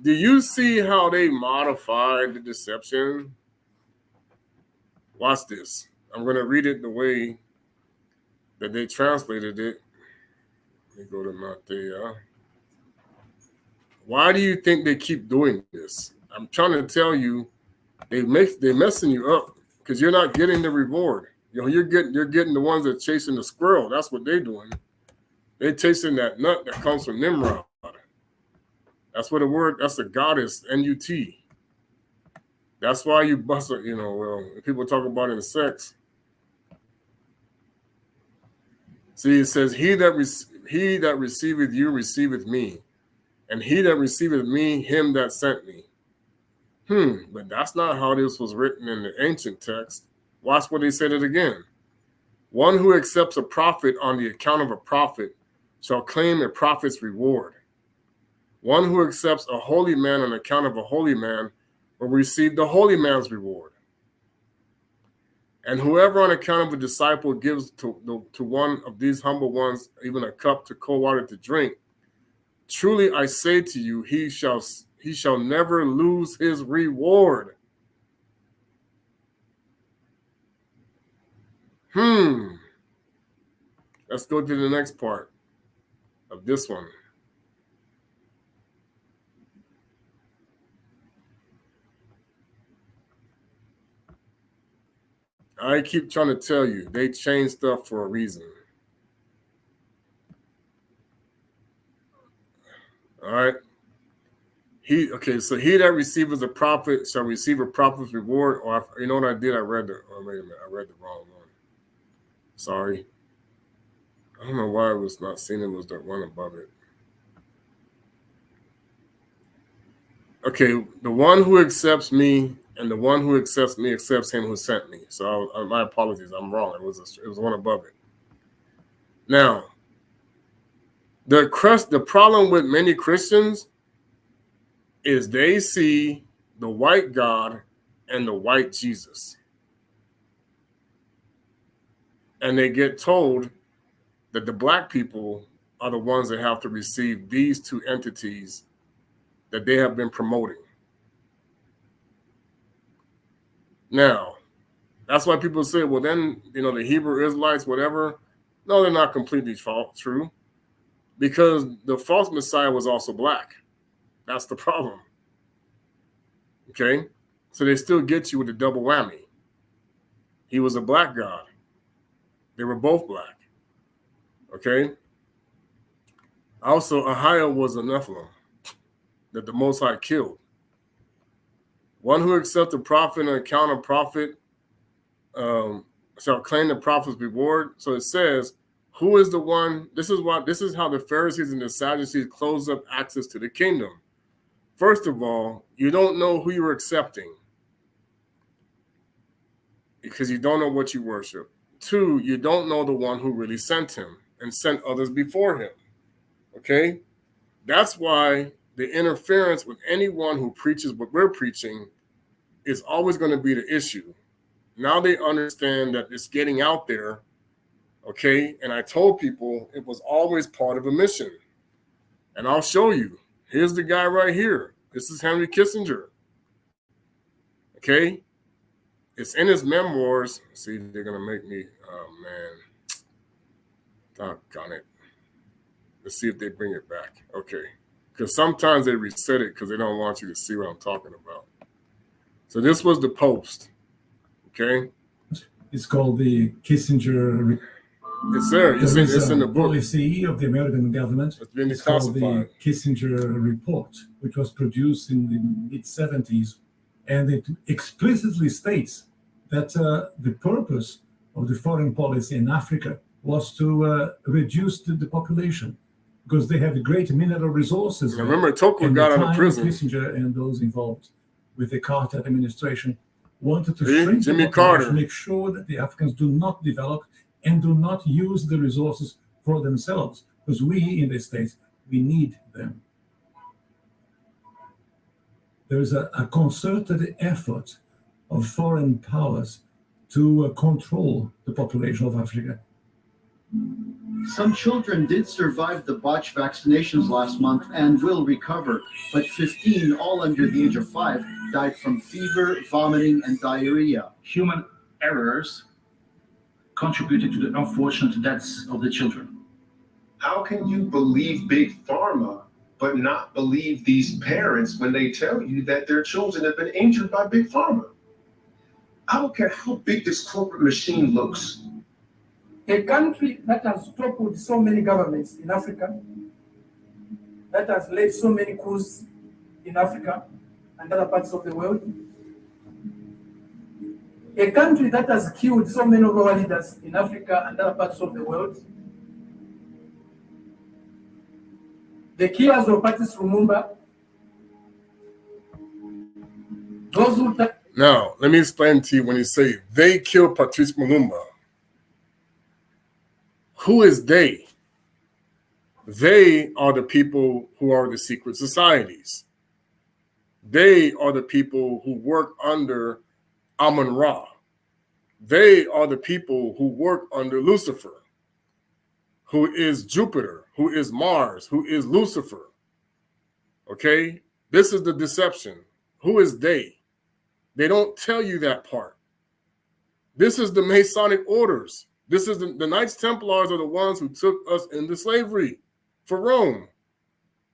Do you see how they modified the deception? Watch this. I'm going to read it the way that they translated it. Let me go to Matthew. Why do you think they keep doing this? I'm trying to tell you, they're messing you up because you're not getting the reward. You know, you're getting the ones that are chasing the squirrel. That's what they're doing. They're chasing that nut that comes from Nimrod. That's what that's the goddess, N-U-T. That's why you bust it, people talk about it in sex. See, it says, he that receiveth you receiveth me, and he that receiveth me, him that sent me. But that's not how this was written in the ancient text. Watch what he said it again. One who accepts a prophet on the account of a prophet shall claim a prophet's reward. One who accepts a holy man on account of a holy man will receive the holy man's reward. And whoever on account of a disciple gives to one of these humble ones even a cup to cold water to drink, truly I say to you, he shall never lose his reward. Let's go to the next part of this one. I keep trying to tell you, they change stuff for a reason. All right. So he that receiveth a prophet shall receive a prophet's reward. Or you know what I did? Wait a minute, I read the wrong one. Sorry. I don't know why I was not seeing it was the one above it. Okay, the one who accepts me and the one who accepts me accepts him who sent me. So my apologies, I'm wrong. It was one above it. Now, the problem with many Christians is they see the white God and the white Jesus. And they get told that the black people are the ones that have to receive these two entities that they have been promoting. Now, that's why people say, well, then, the Hebrew Israelites, whatever. No, they're not completely true. Because the false Messiah was also black. That's the problem. Okay? So they still get you with a double whammy. He was a black God. They were both black. Okay? Also, Ahiah was a Nephilim that the Most High killed. One who accepts a prophet on account of prophet shall claim the prophet's reward. So it says, Who is the one? This is how the Pharisees and the Sadducees close up access to the kingdom. First of all, you don't know who you're accepting because you don't know what you worship. 2, you don't know the one who really sent him and sent others before him. Okay? That's why the interference with anyone who preaches what we're preaching is always going to be the issue. Now they understand that it's getting out there. Okay? And I told people it was always part of a mission. And I'll show you. Here's the guy right here. This is Henry Kissinger. Okay? It's in his memoirs. See, they're going to make me, oh man. Doggone it. Let's see if they bring it back. Okay. Because sometimes they reset it because they don't want you to see what I'm talking about. So this was the post. Okay? It's called the Kissinger. It's there. It's in the book. Policy of the American government. It's been It's called the classified. Kissinger Report, which was produced in the mid-70s, and it explicitly states that the purpose of the foreign policy in Africa was to reduce the population because they have great mineral resources. Now, remember, Toko got out of prison. Kissinger and those involved with the Carter administration wanted to See? shrink Jimmy the population, Carter. make sure that the Africans do not develop and do not use the resources for themselves, because we in the States, we need them. There is a concerted effort of foreign powers to control the population of Africa. Some children did survive the botched vaccinations last month and will recover, but 15, all under the age of 5, died from fever, vomiting, and diarrhea. Human errors contributed to the unfortunate deaths of the children. How can you believe Big Pharma but not believe these parents when they tell you that their children have been injured by Big Pharma? I don't care how big this corporate machine looks. A country that has toppled so many governments in Africa, that has led so many coups in Africa and other parts of the world, a country that has killed so many of our leaders in Africa and other parts of the world, the killers of Patrice Lumumba, those who... Now, let me explain to you when you say they killed Patrice Lumumba. Who is they? They are the people who are the secret societies. They are the people who work under Amun-Ra. They are the people who work under Lucifer, who is Jupiter, who is Mars, who is Lucifer. Okay? This is the deception. Who is they? They don't tell you that part. This is the Masonic orders. This is the Knights Templars are the ones who took us into slavery for Rome.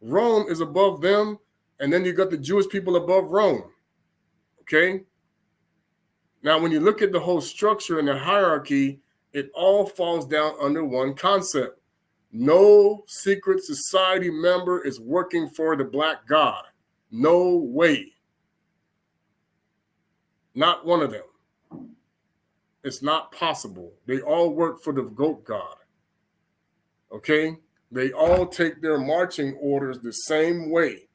Rome is above them, and then you got the Jewish people above Rome. Okay? Now, when you look at the whole structure and the hierarchy, it all falls down under one concept. No secret society member is working for the black god. No way. Not one of them. It's not possible. They all work for the goat god. Okay? They all take their marching orders the same way.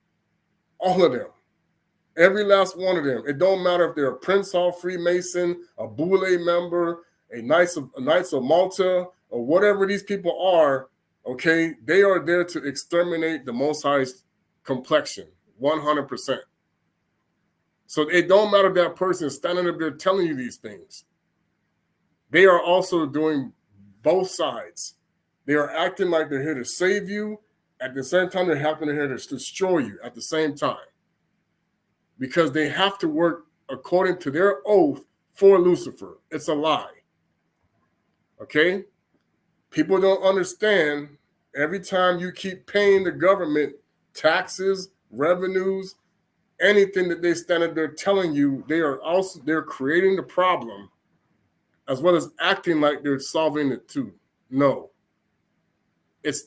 All of them. Every last one of them. It don't matter if they're a Prince Hall Freemason, a Boule member, a Knights of Malta, or whatever these people are, okay? They are there to exterminate the Most High's complexion, 100%. So it don't matter if that person is standing up there telling you these things. They are also doing both sides. They are acting like they're here to save you. At the same time, they're happening here to destroy you at the same time. Because they have to work according to their oath for Lucifer. It's a lie. Okay? People don't understand. Every time you keep paying the government taxes, revenues, anything that they stand up there telling you, they're creating the problem as well as acting like they're solving it too. No.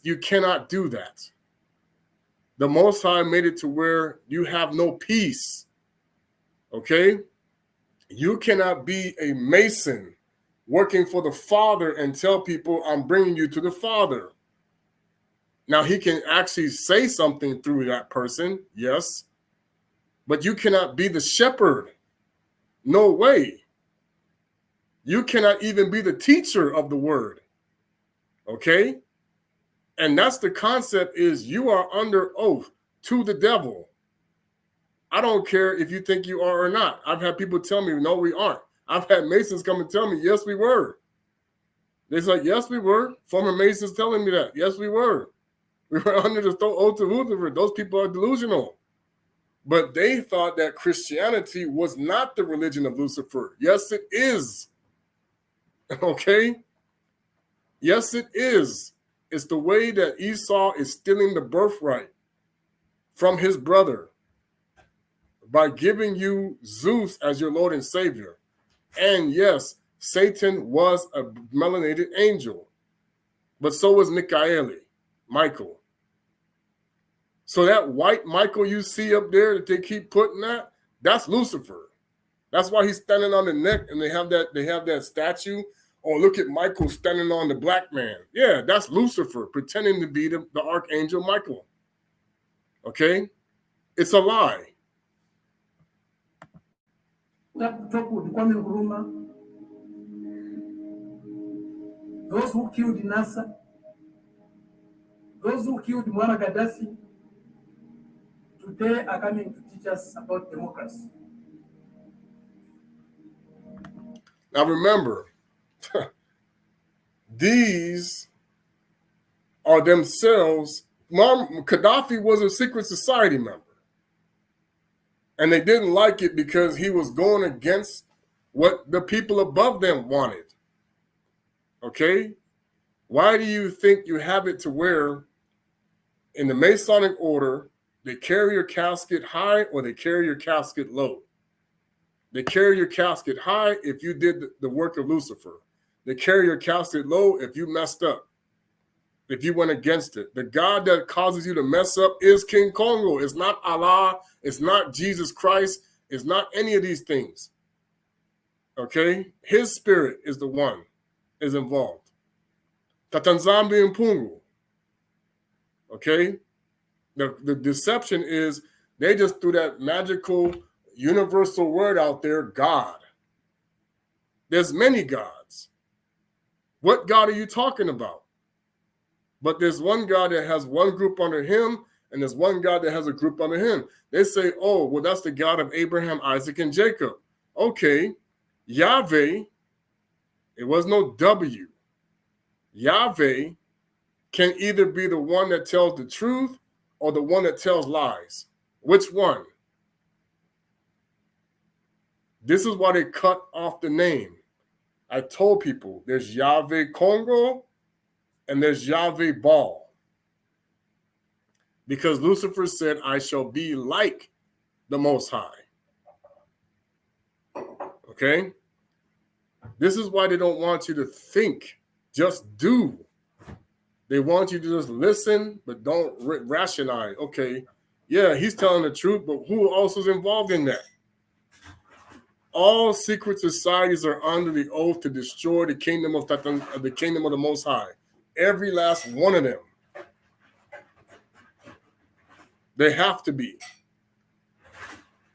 You cannot do that. The Most High made it to where you have no peace. Okay? You cannot be a Mason working for the Father and tell people, I'm bringing you to the Father. Now, he can actually say something through that person, yes, but you cannot be the shepherd. No way. You cannot even be the teacher of the word. Okay? And that's the concept, is you are under oath to the devil. I don't care if you think you are or not. I've had people tell me, no, we aren't. I've had Masons come and tell me, yes, we were. They said, yes, we were. Former Masons telling me that. Yes, we were. We were under the oath of Lucifer. Those people are delusional. But they thought that Christianity was not the religion of Lucifer. Yes, it is. Okay? Yes, it is. It's the way that Esau is stealing the birthright from his brother by giving you Zeus as your Lord and Savior. And yes, Satan was a melanated angel, but so was Michael. So that white Michael you see up there that they keep putting that's Lucifer. That's why he's standing on the neck, and they have that statue. Oh, look at Michael standing on the black man. Yeah, that's Lucifer pretending to be the archangel Michael. Okay? It's a lie. Those who killed Nasser, those who killed Muammar Gaddafi, today are coming to teach us about democracy. Now remember, these are themselves. Gaddafi was a secret society member. And they didn't like it because he was going against what the people above them wanted. Okay? Why do you think you have it to where in the Masonic order, they carry your casket high or they carry your casket low? They carry your casket high if you did the work of Lucifer. They carry your casket low if you messed up, if you went against it. The God that causes you to mess up is King Kongo. It's not Allah. It's not Jesus Christ. It's not any of these things. Okay? His spirit is the one is involved. Tatanzambi and Pungu. Okay? The deception is they just threw that magical universal word out there, God. There's many gods. What God are you talking about? But there's one God that has one group under him, and there's one God that has a group under him. They say, oh, well, that's the God of Abraham, Isaac, and Jacob. Okay, Yahweh, it was no W. Yahweh can either be the one that tells the truth or the one that tells lies. Which one? This is why they cut off the name. I told people there's Yahweh Congo and there's Yahweh Baal. Because Lucifer said, I shall be like the Most High. Okay? This is why they don't want you to think. Just do. They want you to just listen, but don't rationalize. Okay, yeah, he's telling the truth, but who else is involved in that? All secret societies are under the oath to destroy the kingdom of the Most High. Every last one of them. They have to be.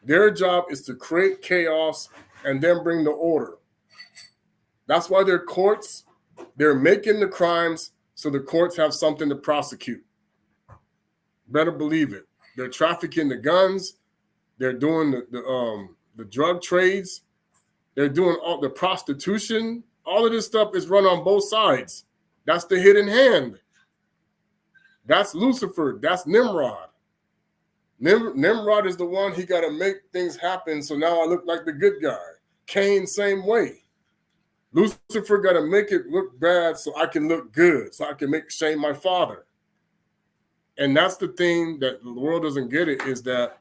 Their job is to create chaos and then bring the order. That's why they're courts. They're making the crimes so the courts have something to prosecute. Better believe it. They're trafficking the guns. They're doing the drug trades. They're doing all the prostitution. All of this stuff is run on both sides. That's the hidden hand. That's Lucifer. That's Nimrod. Nimrod is the one, he got to make things happen, so now I look like the good guy. Cain, same way. Lucifer got to make it look bad so I can look good, so I can shame my father. And that's the thing that the world doesn't get it, is that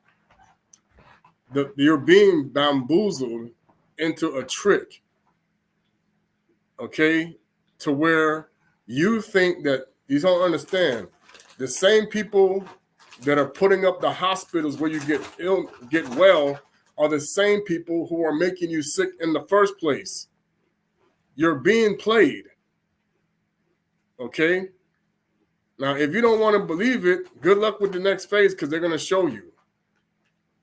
you're being bamboozled into a trick, okay, to where you think that you don't understand. The same people that are putting up the hospitals where you get well are the same people who are making you sick in the first place. You're being played. Okay? Now, if you don't want to believe it, good luck with the next phase, because they're going to show you.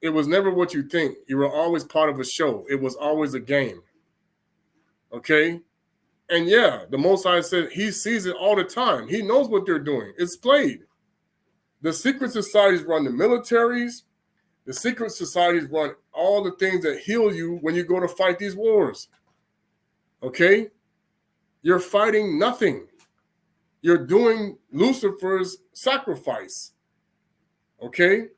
It was never what you think. You were always part of a show. It was always a game. Okay? And yeah, the Most High said he sees it all the time. He knows what they're doing. It's played. The secret societies run the militaries. The secret societies run all the things that heal you when you go to fight these wars. Okay? You're fighting nothing. You're doing Lucifer's sacrifice. Okay?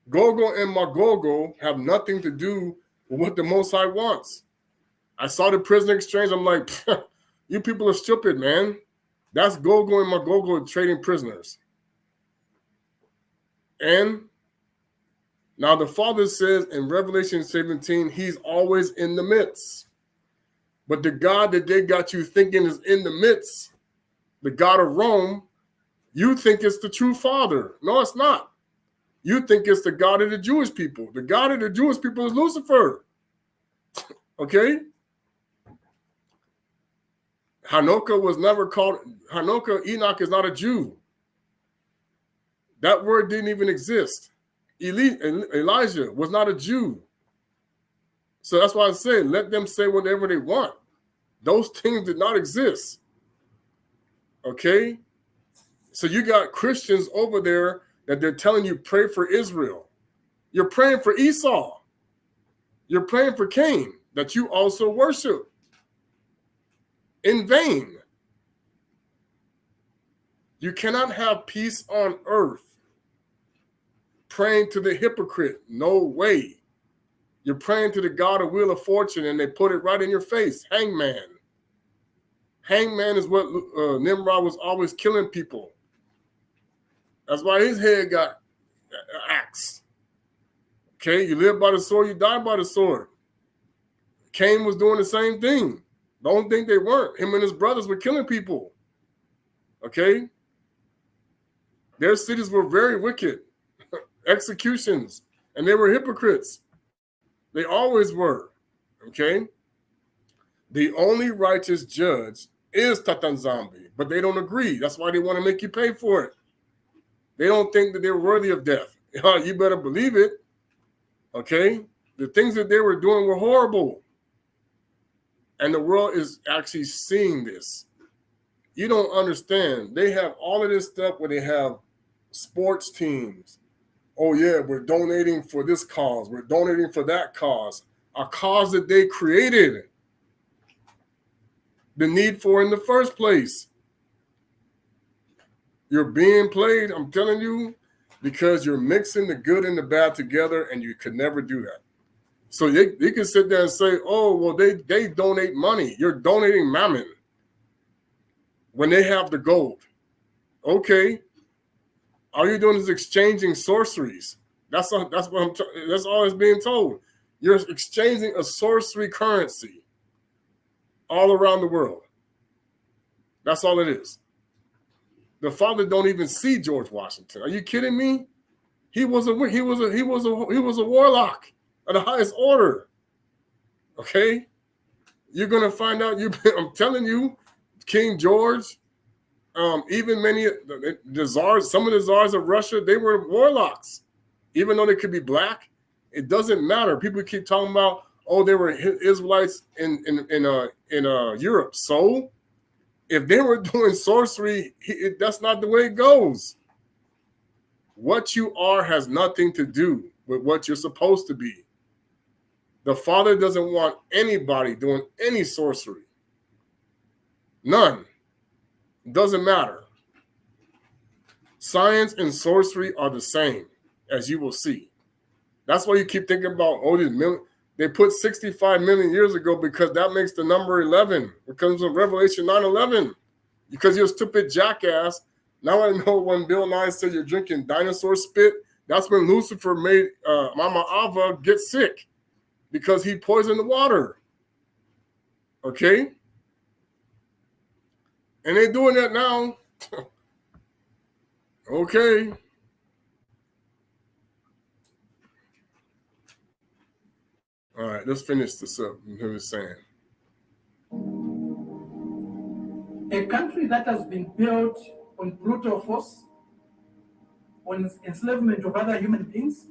Gogo and Magogo have nothing to do with what the Most High wants. I saw the prisoner exchange. I'm like, you people are stupid, man. That's Gogo and Magogo trading prisoners. And now the Father says in Revelation 17, he's always in the midst. But the God that they got you thinking is in the midst, the God of Rome, you think it's the true Father. No, it's not. You think it's the God of the Jewish people. The God of the Jewish people is Lucifer. Okay? Hanukkah was never called, Hanukkah, Enoch is not a Jew. That word didn't even exist. Elijah was not a Jew. So that's why I say, let them say whatever they want. Those things did not exist. Okay? So you got Christians over there that they're telling you pray for Israel. You're praying for Esau. You're praying for Cain, that you also worship in vain. You cannot have peace on earth praying to the hypocrite. No way. You're praying to the God of Wheel of Fortune, and they put it right in your face. Hangman. Hangman is what Nimrod was always killing people. That's why his head got axed. Okay, you live by the sword, you die by the sword. Cain was doing the same thing. Don't think they weren't. Him and his brothers were killing people. Okay? Their cities were very wicked. Executions. And they were hypocrites. They always were. Okay? The only righteous judge is Tatanzambi, but they don't agree. That's why they want to make you pay for it. They don't think that they're worthy of death. You better believe it. Okay? The things that they were doing were horrible. And the world is actually seeing this. You don't understand. They have all of this stuff where they have sports teams. Oh, yeah, we're donating for this cause. We're donating for that cause. A cause that they created the need for in the first place. You're being played, I'm telling you, because you're mixing the good and the bad together, and you could never do that. So they can sit there and say, oh, well, they donate money. You're donating mammon when they have the gold. Okay. All you're doing is exchanging sorceries. That's all it's being told. You're exchanging a sorcery currency all around the world. That's all it is. The Father don't even see George Washington. Are you kidding me? He was a warlock of the highest order. Okay? You're gonna find out. I'm telling you, King George, even many the czars, some of the czars of Russia, they were warlocks. Even though they could be black, it doesn't matter. People keep talking about, oh, they were Israelites in Europe. So if they were doing sorcery, that's not the way it goes. What you are has nothing to do with what you're supposed to be. The Father doesn't want anybody doing any sorcery. None. It doesn't matter. Science and sorcery are the same, as you will see. That's why you keep thinking about, oh, they put 65 million years ago because that makes the number 11. It comes from Revelation 9:11. Because you're a stupid jackass. Now I know when Bill Nye said you're drinking dinosaur spit, that's when Lucifer made Mama Ava get sick because he poisoned the water. Okay? And they're doing that now. Okay. All right, let's finish this up. He was saying. A country that has been built on brutal force, on enslavement of other human beings,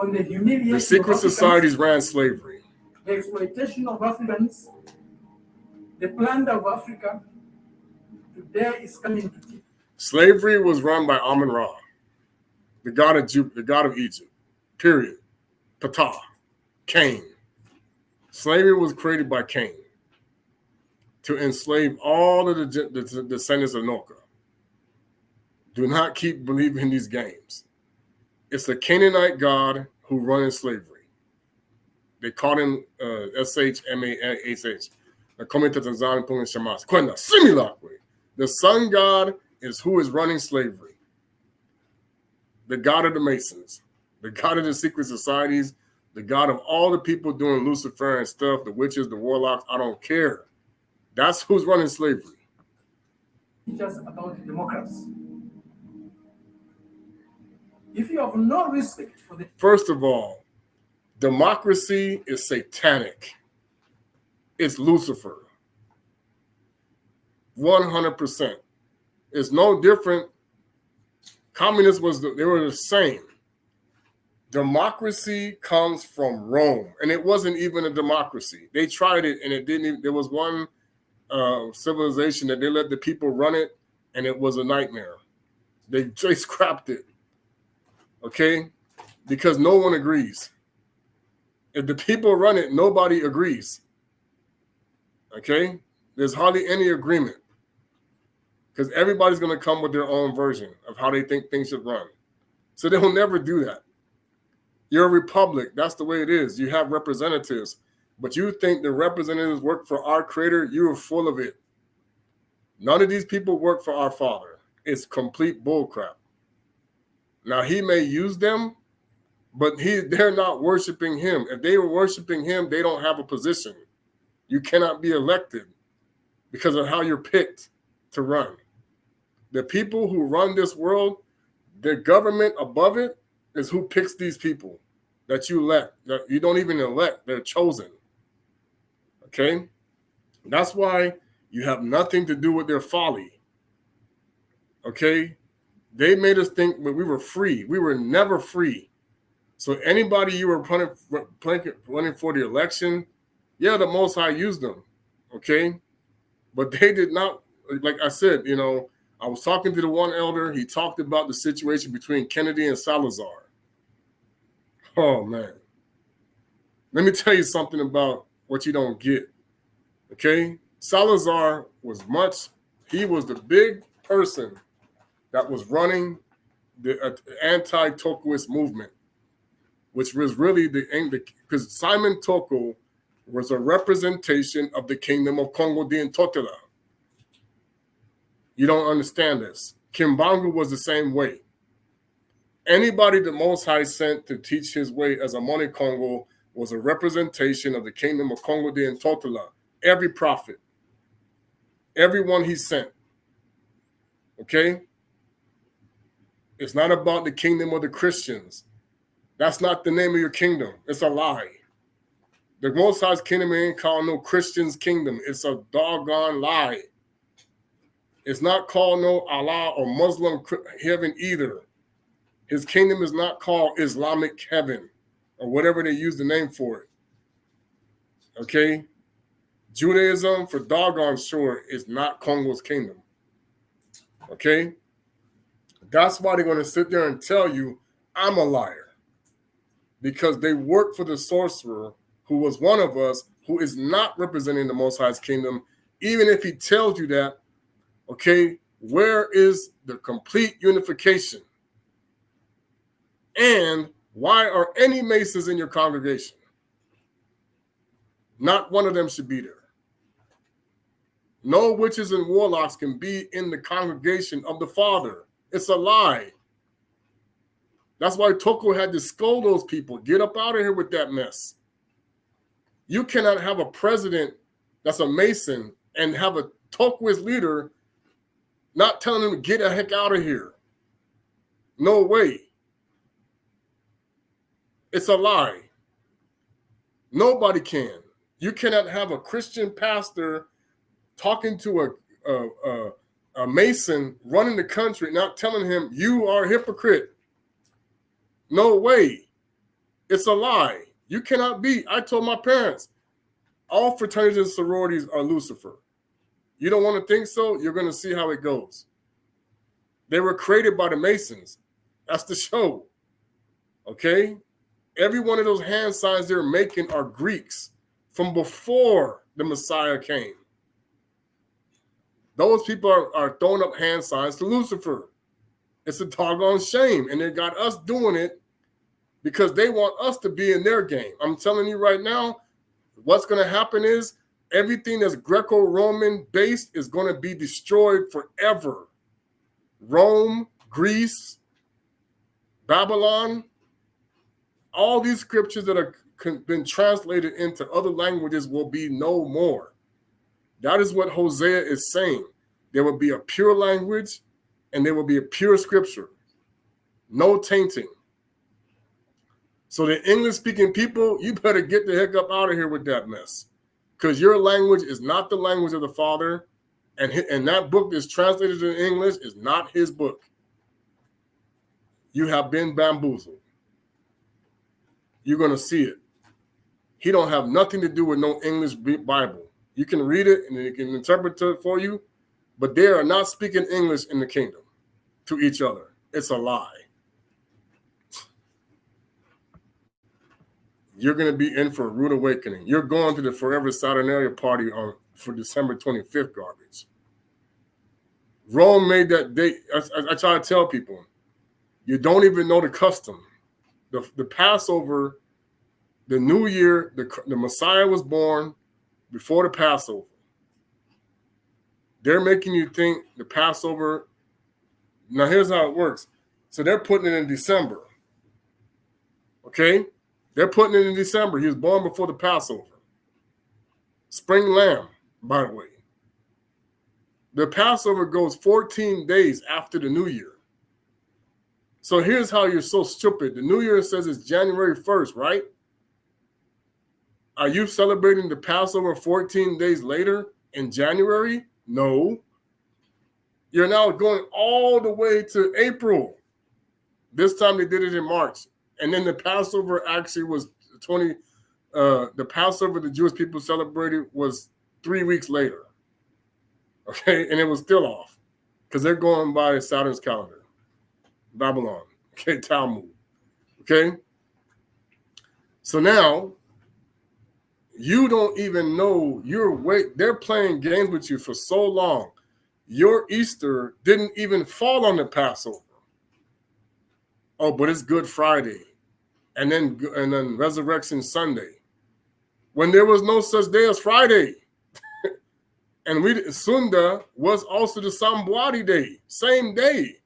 on the humiliation The secret of Africans, societies ran slavery. the exploitation of Africans, the plunder of Africa, today is coming to tea. Slavery was run by Amun-Ra, the god of Egypt. Period. Ptah, Cain. Slavery was created by Cain to enslave all of the descendants of Noah. Do not keep believing these games. It's a Canaanite god who run in slavery. They called him S-H-M-A-H-H. The sun god is who is running slavery. The god of the Masons, the god of the secret societies, the god of all the people doing Luciferian stuff, the witches, the warlocks, I don't care. That's who's running slavery. Just about democracy. If you have no respect for the First of all, democracy is satanic. It's Lucifer. 100%. It's no different. Communists they were the same. Democracy comes from Rome, and it wasn't even a democracy. They tried it, and it didn't even, there was one civilization that they let the people run it, and it was a nightmare. They scrapped it. Okay? Because no one agrees. If the people run it, nobody agrees. Okay? There's hardly any agreement. Because everybody's going to come with their own version of how they think things should run. So they will never do that. You're a republic. That's the way it is. You have representatives. But you think the representatives work for our creator? You are full of it. None of these people work for our Father. It's complete bullcrap. Now, he may use them, but they're not worshiping him. If they were worshiping him, they don't have a position. You cannot be elected because of how you're picked to run. The people who run this world, the government above it is who picks these people that you elect. That you don't even elect, they're chosen. Okay? That's why you have nothing to do with their folly. Okay? They made us think that we were free. We were never free. So anybody you were running for the election, yeah, the Most High used them. Okay? But they did not, like I said, I was talking to the one elder. He talked about the situation between Kennedy and Salazar. Oh, man. Let me tell you something about what you don't get. Okay? Salazar he was the big person that was running the anti-Tokuist movement, which was really because Simon Toko was a representation of the kingdom of Congo de Ntotela. You don't understand this. Kimbangu was the same way. Anybody the Most High sent to teach his way as a Moni Congo was a representation of the kingdom of Congo de Ntotela. Every prophet, everyone he sent. Okay? It's not about the kingdom of the Christians. That's not the name of your kingdom. It's a lie. The Most High's kingdom ain't called no Christian's kingdom. It's a doggone lie. It's not called no Allah or Muslim heaven either. His kingdom is not called Islamic heaven or whatever they use the name for it. Okay? Judaism, for doggone sure, is not Congo's kingdom. Okay? That's why they're going to sit there and tell you I'm a liar. Because they work for the sorcerer who was one of us, who is not representing the Most High's kingdom. Even if he tells you that, okay, where is the complete unification? And why are any Masons in your congregation? Not one of them should be there. No witches and warlocks can be in the congregation of the Father. It's a lie. That's why Toko had to scold those people. Get up out of here with that mess. You cannot have a president that's a Mason and have a Tokoist leader not telling him to get the heck out of here. No way. It's a lie. Nobody can. You cannot have a Christian pastor talking to a Mason running the country, not telling him, you are a hypocrite. No way. It's a lie. You cannot be. I told my parents, all fraternities and sororities are Lucifer. You don't want to think so? You're going to see how it goes. They were created by the Masons. That's the show. Okay? Every one of those hand signs they're making are Greeks from before the Messiah came. Those people are throwing up hand signs to Lucifer. It's a doggone shame. And they got us doing it because they want us to be in their game. I'm telling you right now, what's going to happen is everything that's Greco-Roman based is going to be destroyed forever. Rome, Greece, Babylon, all these scriptures that have been translated into other languages will be no more. That is what Hosea is saying. There will be a pure language and there will be a pure scripture. No tainting. So the English-speaking people, you better get the heck up out of here with that mess. Because your language is not the language of the Father. And that book that's translated in English is not his book. You have been bamboozled. You're going to see it. He don't have nothing to do with no English Bible. You can read it and it can interpret it for you, but they are not speaking English in the kingdom to each other. It's a lie. You're going to be in for a rude awakening. You're going to the Forever Saturnalia party for December 25th garbage. Rome made that date. I try to tell people, you don't even know the custom. The Passover, the New Year, the Messiah was born before the Passover. They're making you think the Passover. Now, here's how it works. So they're putting it in December. Okay? They're putting it in December. He was born before the Passover. Spring lamb, by the way. The Passover goes 14 days after the New Year. So here's how you're so stupid. The New Year says it's January 1st, right? Are you celebrating the Passover 14 days later in January? No. You're now going all the way to April. This time they did it in March. And then the Passover actually was the Passover the Jewish people celebrated was 3 weeks later. Okay, and it was still off because they're going by Saturn's calendar. Babylon, okay, Talmud, okay? So now, you don't even know they're playing games with you for so long. Your Easter didn't even fall on the Passover. Oh, but it's Good Friday. And then Resurrection Sunday. When there was no such day as Friday. And Sunda was also the Sambuadi day, same day.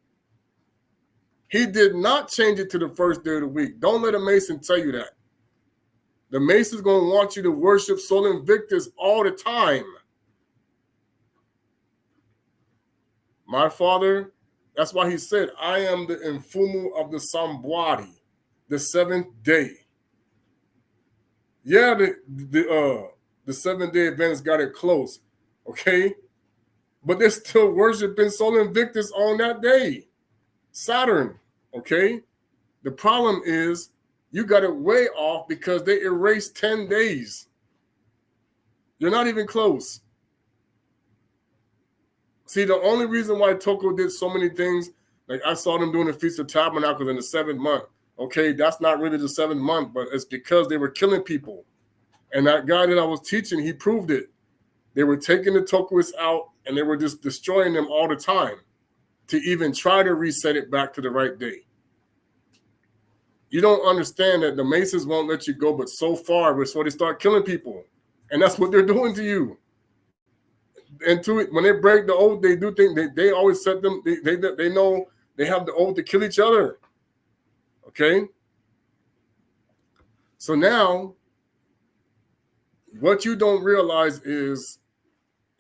He did not change it to the first day of the week. Don't let a Mason tell you that. The Mason's going to want you to worship Sol Invictus all the time. My father, that's why he said, I am the Mfumu of the Sambuadi, the seventh day. Yeah, the 7-day Adventists got it close. Okay, but they're still worshiping Sol Invictus on that day, Saturn. Okay, the problem is you got it way off because they erased 10 days. You're not even close. See, the only reason why Toko did so many things, like I saw them doing the Feast of Tabernacles in the 7th month. Okay, that's not really the 7th month, but it's because they were killing people. And that guy that I was teaching, he proved it. They were taking the Tokuists out and they were just destroying them all the time to even try to reset it back to the right day. You don't understand that the Masons won't let you go but so far before they start killing people. And that's what they're doing to you. And when they break the oath, they do think they always set them, they know they have the oath to kill each other. Okay? So now, what you don't realize is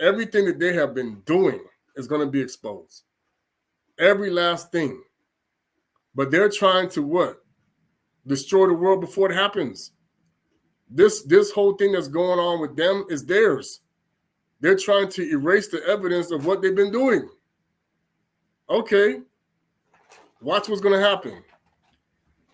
everything that they have been doing is going to be exposed. Every last thing. But they're trying to what? Destroy the world before it happens. This whole thing that's going on with them is theirs. They're trying to erase the evidence of what they've been doing. Okay, watch what's going to happen.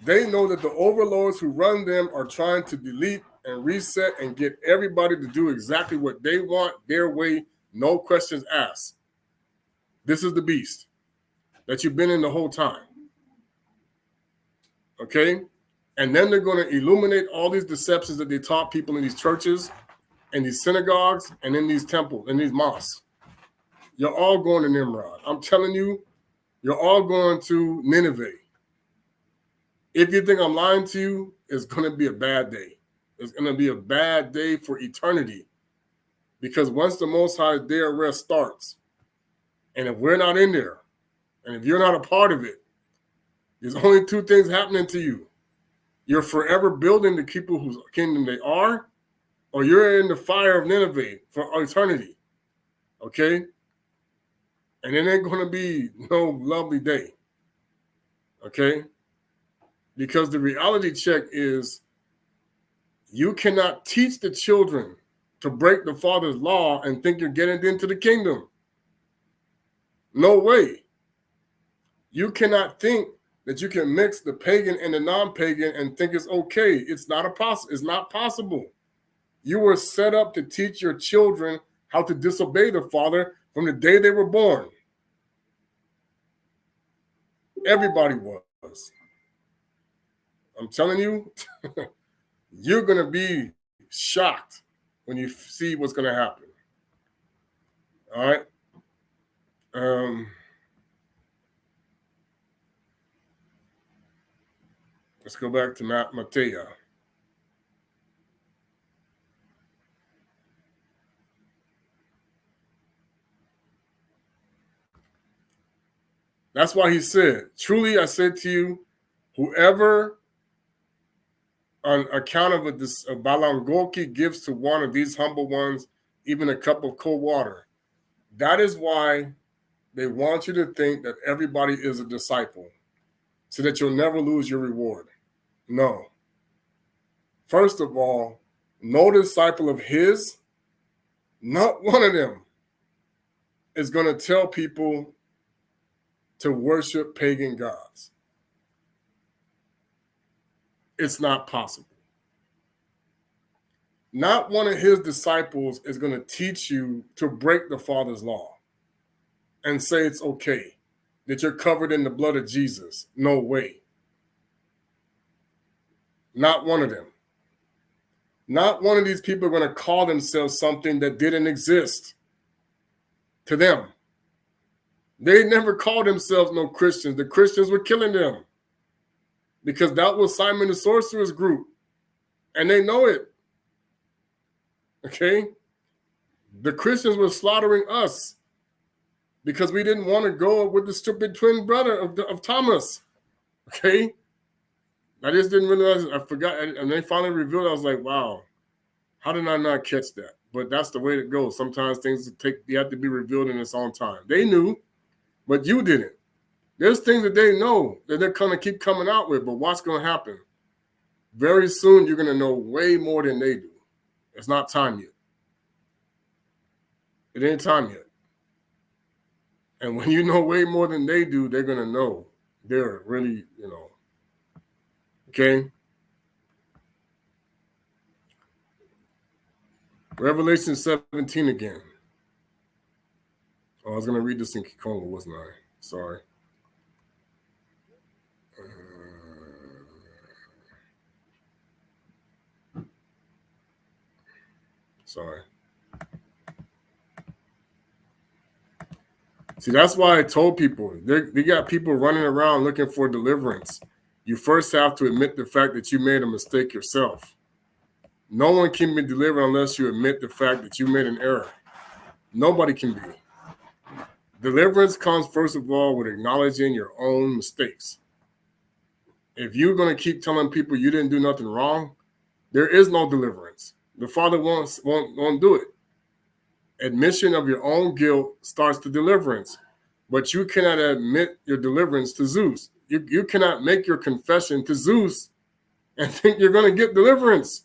They know that the overlords who run them are trying to delete and reset and get everybody to do exactly what they want, their way, no questions asked. This is the beast that you've been in the whole time. Okay? And then they're going to illuminate all these deceptions that they taught people in these churches and these synagogues and in these temples and these mosques. You're all going to Nimrod. I'm telling you, you're all going to Nineveh. If you think I'm lying to you, it's going to be a bad day. It's going to be a bad day for eternity. Because once the Most High day of rest starts, and if we're not in there, and if you're not a part of it, there's only two things happening to you. You're forever building the people whose kingdom they are, or you're in the fire of Nineveh for eternity. Okay? And it ain't going to be no lovely day. Okay? Because the reality check is you cannot teach the children to break the Father's law and think you're getting into the kingdom. No way. You cannot think that you can mix the pagan and the non-pagan and think it's okay. It's not possible. You were set up to teach your children how to disobey the Father from the day they were born. Everybody was. I'm telling you, you're going to be shocked when you see what's going to happen. All right. Let's go back to Matthew. That's why he said, truly I said to you, whoever on account of a balangoki gives to one of these humble ones, even a cup of cold water. That is why they want you to think that everybody is a disciple, so that you'll never lose your reward. No. First of all, no disciple of his, not one of them, is going to tell people to worship pagan gods. It's not possible. Not one of his disciples is going to teach you to break the Father's law and say it's okay, that you're covered in the blood of Jesus. No way. Not one of them. Not one of these people are going to call themselves something that didn't exist to them. They never called themselves no Christians. The Christians were killing them because that was Simon the Sorcerer's group, and they know it. Okay? The Christians were slaughtering us because we didn't want to go with the stupid twin brother of Thomas. Okay? I just didn't realize, I forgot, and they finally revealed, I was like, wow, how did I not catch that? But that's the way it goes. Sometimes things you have to be revealed in its own time. They knew, but you didn't. There's things that they know that they're going to keep coming out with, but what's going to happen? Very soon, you're going to know way more than they do. It's not time yet. It ain't time yet. And when you know way more than they do, they're going to know. They're really, okay? Revelation 17 again. Oh, I was going to read this in Kikongo, wasn't I? Sorry. Sorry. See, that's why I told people, they got people running around looking for deliverance. You first have to admit the fact that you made a mistake yourself. No one can be delivered unless you admit the fact that you made an error. Nobody can be. Deliverance comes, first of all, with acknowledging your own mistakes. If you're going to keep telling people you didn't do nothing wrong, there is no deliverance. The Father won't do it. Admission of your own guilt starts the deliverance, but you cannot admit your deliverance to Zeus. You cannot make your confession to Zeus and think you're going to get deliverance.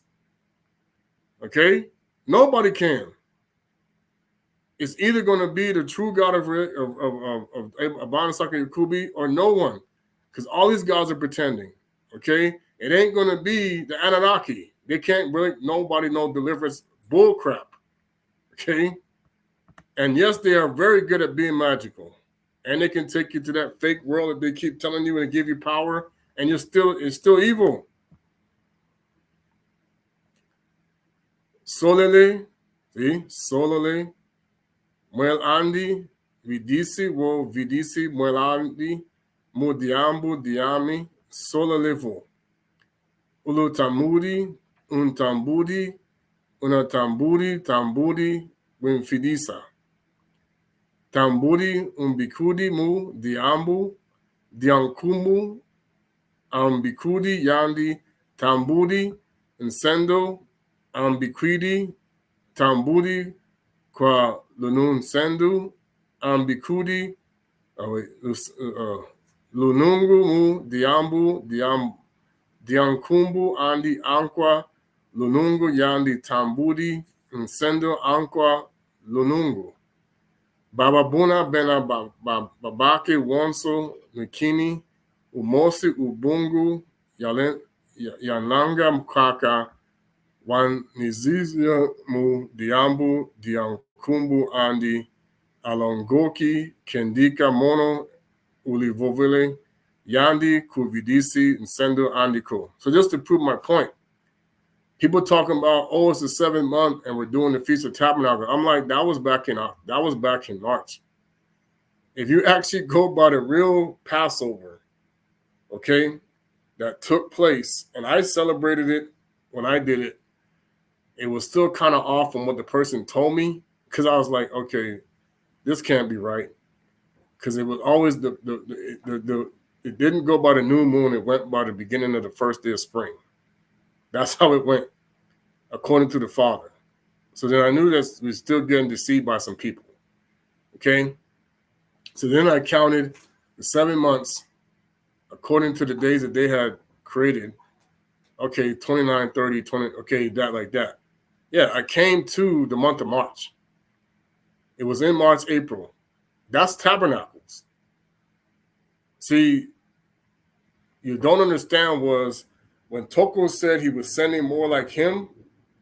Okay? Nobody can. It's either going to be the true God of Abanasaka Yakubi or no one, because all these gods are pretending. Okay, it ain't going to be the Anunnaki. They can't bring nobody no deliverance. Bull crap. Okay, and yes, they are very good at being magical, and they can take you to that fake world that they keep telling you and give you power, and it's still evil. Solele, see, solele. Muel andi, vidisi wo vidisi muel andi, mu diambu diami, sola levo. Ulu tambudi, un tambudi, una tambudi, tambudi, win fidisa. Tambudi, un bikudi mu diambu, diankumu, bikudi yandi, tambudi, insendo, bikwidi, tambudi, kwa lunun sendu, bikudi, lunungu mu diambu diankumbu andi ankwa lunungu yandi tambudi nsendo ankwa lunungu bababuna bena babake wonso mikini umosi ubungu yananga mkaka wan nizizia mu diambu diankumbu andi alongoki kendika mono ulivovile yandi kuvidisi nsendo andiko. So just to prove my point, people talking about, oh, it's the 7th month and we're doing the Feast of Tabernacles. I'm like, that was back in March. If you actually go by the real Passover, okay, that took place, and I celebrated it when I did it, it was still kind of off from what the person told me, because I was like, okay, this can't be right, because it was always it didn't go by the new moon. It went by the beginning of the first day of spring. That's how it went, according to the Father. So then I knew that we were still getting deceived by some people. Okay. So then I counted the 7 months according to the days that they had created. Okay, 29, 30, 20. Okay, that like that. Yeah, I came to the month of March. It was in March, April. That's tabernacles. See, you don't understand was when Toko said he was sending more like him,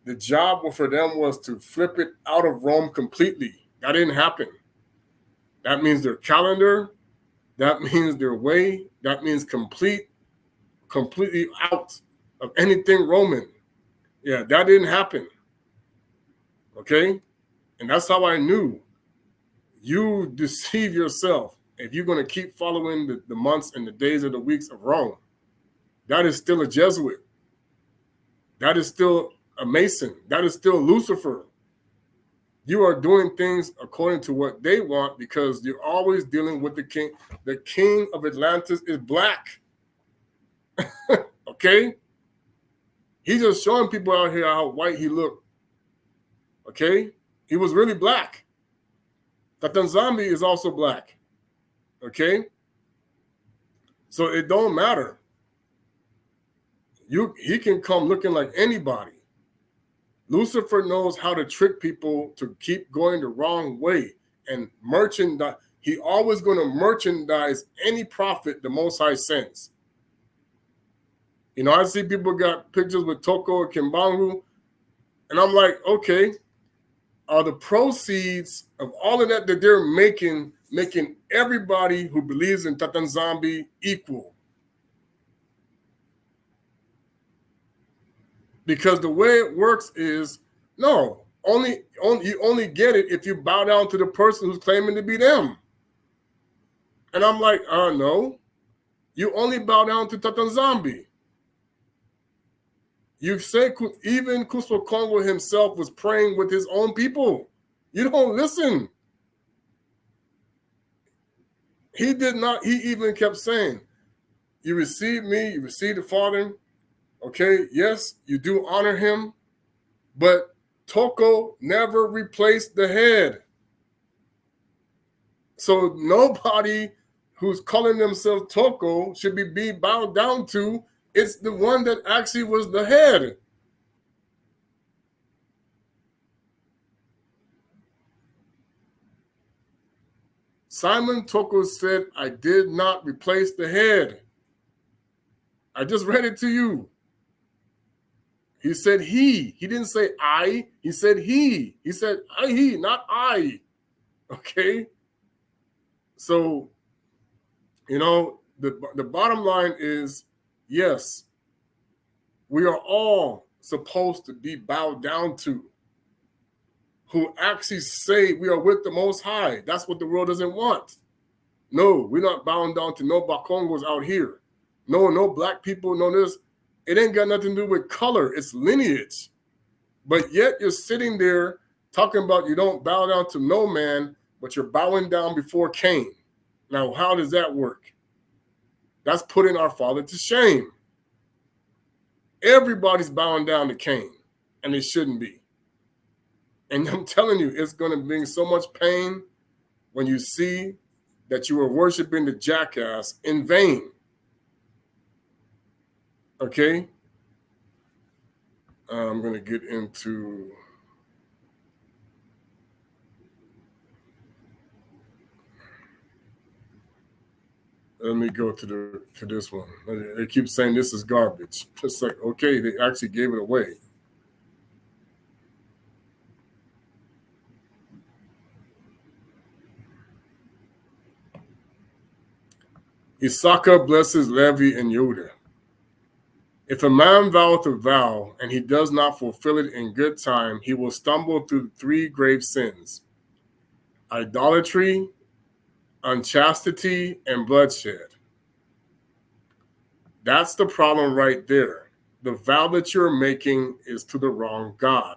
the job for them was to flip it out of Rome completely. That didn't happen. That means their calendar, that means their way, that means completely out of anything Roman. Yeah, that didn't happen. Okay? And that's how I knew. You deceive yourself if you're going to keep following the months and the days of the weeks of Rome. That is still a Jesuit. That is still a Mason. That is still Lucifer. You are doing things according to what they want because you're always dealing with the king. The king of Atlantis is black. Okay? He's just showing people out here how white he looked. Okay? He was really black. Tatanzambi is also black. Okay? So it don't matter. He can come looking like anybody. Lucifer knows how to trick people to keep going the wrong way and merchandise. He always going to merchandise any prophet the Most High sends. You know, I see people got pictures with Toko and Kimbangu, and I'm like, okay, are the proceeds of all of that they're making everybody who believes in Tatanzambi equal? Because the way it works is, no, you only get it if you bow down to the person who's claiming to be them. And I'm like, no, you only bow down to Tatanzambi. You say even Kuswa Kongo himself was praying with his own people. You don't listen. He did not, he even kept saying, you receive me, you receive the Father. Okay, yes, you do honor him, but Toko never replaced the head. So nobody who's calling themselves Toko should be bowed down to. It's the one that actually was the head. Simon Toko said, I did not replace the head. I just read it to you. He said he. He didn't say I. He said he. He said he, not I. Okay? So, you know, the bottom line is, yes, we are all supposed to be bowed down to, who actually say we are with the Most High. That's what the world doesn't want. No, we're not bowing down to no Bakongos out here. No black people, no this. It ain't got nothing to do with color. It's lineage. But yet you're sitting there talking about you don't bow down to no man, but you're bowing down before Cain. Now, how does that work? That's putting our father to shame. Everybody's bowing down to Cain, and it shouldn't be. And I'm telling you, it's going to bring so much pain when you see that you are worshiping the jackass in vain. Okay? I'm going to get into... Let me go to this one. They keep saying this is garbage. Just like, okay, they actually gave it away. Issachar blesses Levi and Judah. If a man voweth a vow and he does not fulfill it in good time, he will stumble through 3 grave sins: idolatry, unchastity, and bloodshed. That's the problem right there. The vow that you're making is to the wrong God.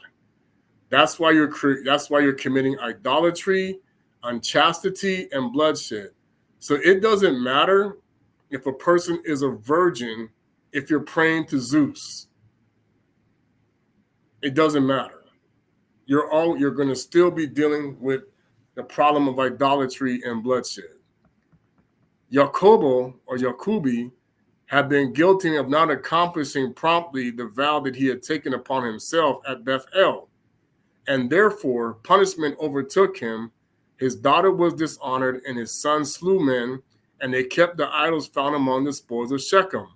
That's why you're committing idolatry, unchastity, and bloodshed. So it doesn't matter if a person is a virgin if you're praying to Zeus. It doesn't matter. You're going to still be dealing with the problem of idolatry and bloodshed. Jacobo or Jacobi had been guilty of not accomplishing promptly the vow that he had taken upon himself at Bethel, and therefore punishment overtook him. His daughter was dishonored, and his son slew men, and they kept the idols found among the spoils of Shechem.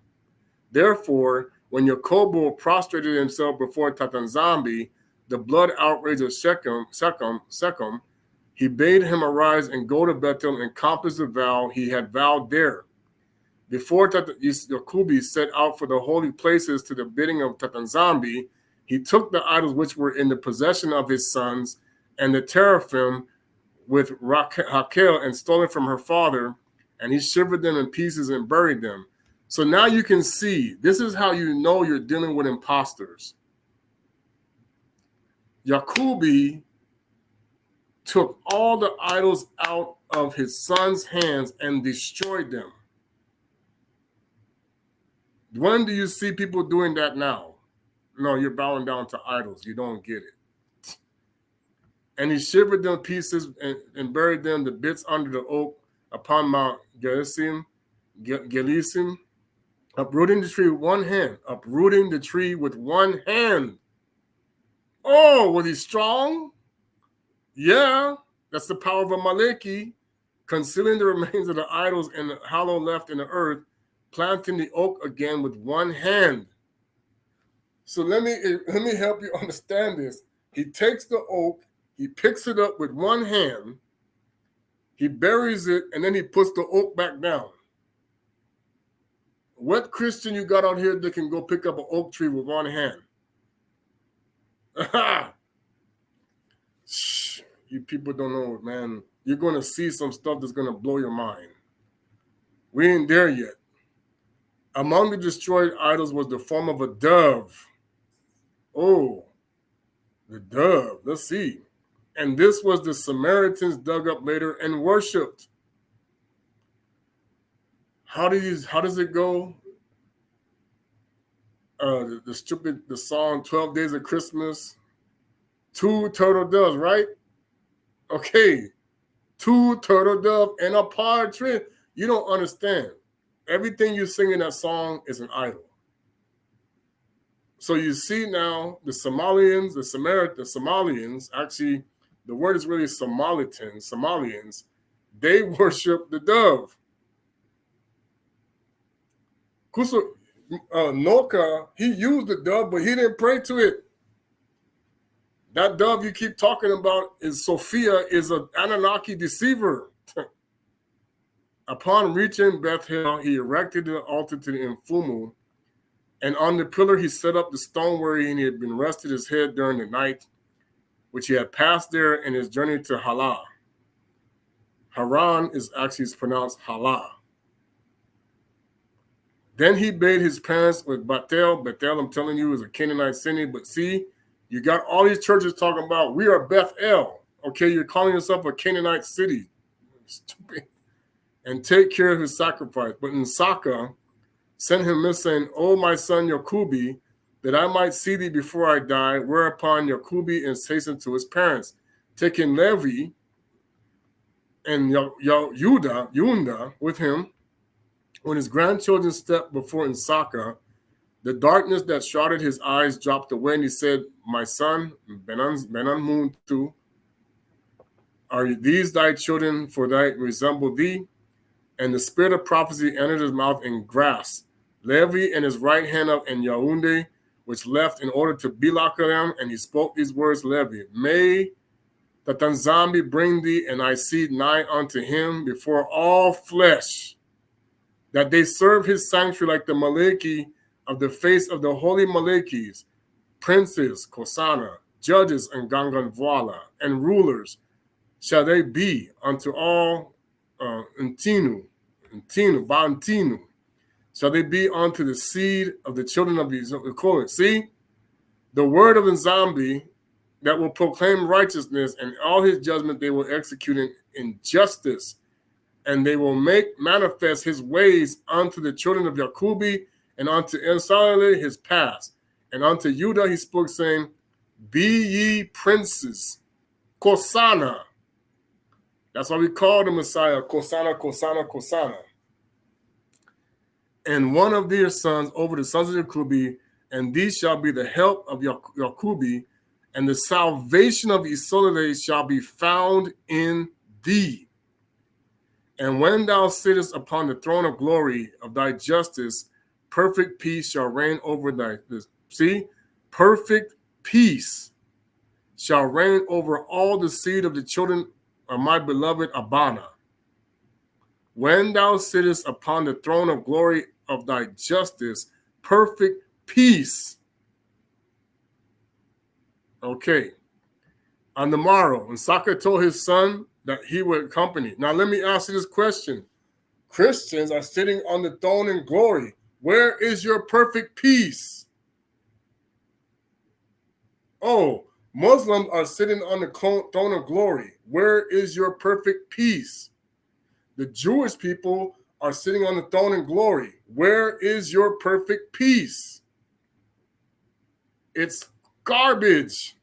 Therefore, when Jacobo prostrated himself before Tatanzambi, the blood outrage of Shechem, he bade him arise and go to Bethel and accomplish the vow he had vowed there. Before Jacobi set out for the holy places to the bidding of Tatanzambi, he took the idols which were in the possession of his sons and the teraphim with Raquel and stole it from her father, and he shivered them in pieces and buried them. So now you can see, this is how you know you're dealing with imposters. Jacobi took all the idols out of his son's hands and destroyed them. When do you see people doing that now? No, you're bowing down to idols. You don't get it. And he shivered them pieces and buried them, the bits under the oak upon Mount Gerizim, uprooting the tree with one hand. Uprooting the tree with one hand. Oh, was he strong? Yeah, that's the power of Amaleki, concealing the remains of the idols and the hollow left in the earth, planting the oak again with one hand. So let me help you understand this. He takes the oak, he picks it up with one hand, he buries it, and then he puts the oak back down. What Christian you got out here that can go pick up an oak tree with one hand? You people don't know, man. You're going to see some stuff that's going to blow your mind. We ain't there yet. Among the destroyed idols was the form of a dove. Oh, the dove. Let's see. And this was the Samaritans dug up later and worshipped. How does it go? The song 12 Days of Christmas. 2 turtle doves, right? Okay. 2 turtle doves and a partridge. You don't understand. Everything you sing in that song is an idol. So you see now the Somalians, actually, the word is really Somalians, They worship the dove. Kuso Noka, he used the dove, but he didn't pray to it. That dove you keep talking about is Sophia, is an Anunnaki deceiver. Upon reaching Bethel, he erected the altar to the Mfumu, and on the pillar he set up the stone wherein he had been rested his head during the night, which he had passed there in his journey to Halah. Haran is actually pronounced Halah. Then he bade his parents with Bethel. Bethel, I'm telling you, is a Canaanite city. But see, you got all these churches talking about, we are Bethel. Okay, you're calling yourself a Canaanite city. Stupid. And take care of his sacrifice. But in Saka, sent him this saying, O my son Yakubi, that I might see thee before I die. Whereupon Yakubi hastened to his parents, taking Levi and Yunda with him. When his grandchildren stepped before Nsaka, the darkness that shrouded his eyes dropped away, and he said, my son, Benanmuntu, are these thy children, for they resemble thee? And the spirit of prophecy entered his mouth and grasped Levi and his right hand up and Yaounde, which left in order to belaka them, and he spoke these words, Levi, may the Tanzambi bring thee, and I see nigh unto him before all flesh, that they serve his sanctuary like the Maleki of the face of the holy Malekis, princes, Kosana, judges, and Ganganvoila, and rulers, shall they be unto all Ntinu, Bantinu, shall they be unto the seed of the children of Israel. See, the word of Nzambi that will proclaim righteousness, and all his judgment they will execute in justice, and they will make manifest his ways unto the children of Yakubi, and unto Esau his past. And unto Judah he spoke, saying, be ye princes, Kosana. That's why we call the Messiah Kosana, Kosana, Kosana. And one of their sons over the sons of Yakubi, and these shall be the help of Yakubi, and the salvation of Isolde shall be found in thee. And when thou sittest upon the throne of glory of thy justice, perfect peace shall reign over thy. See, perfect peace shall reign over all the seed of the children of my beloved Abana. When thou sittest upon the throne of glory of thy justice, perfect peace. Okay. On the morrow, when Saka told his son that he would accompany. Now, let me ask you this question. Christians are sitting on the throne in glory. Where is your perfect peace? Oh, Muslims are sitting on the throne of glory. Where is your perfect peace? The Jewish people are sitting on the throne in glory. Where is your perfect peace? It's garbage.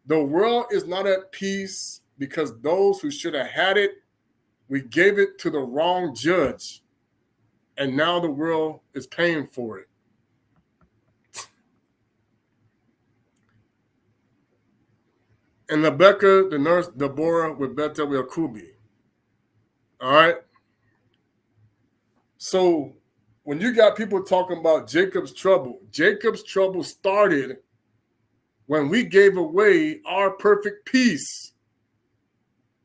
The world is not at peace because those who should have had it, we gave it to the wrong judge. And now the world is paying for it. And Rebecca, the nurse, Deborah, with Bethel Yakubi. All right. So when you got people talking about Jacob's trouble started when we gave away our perfect peace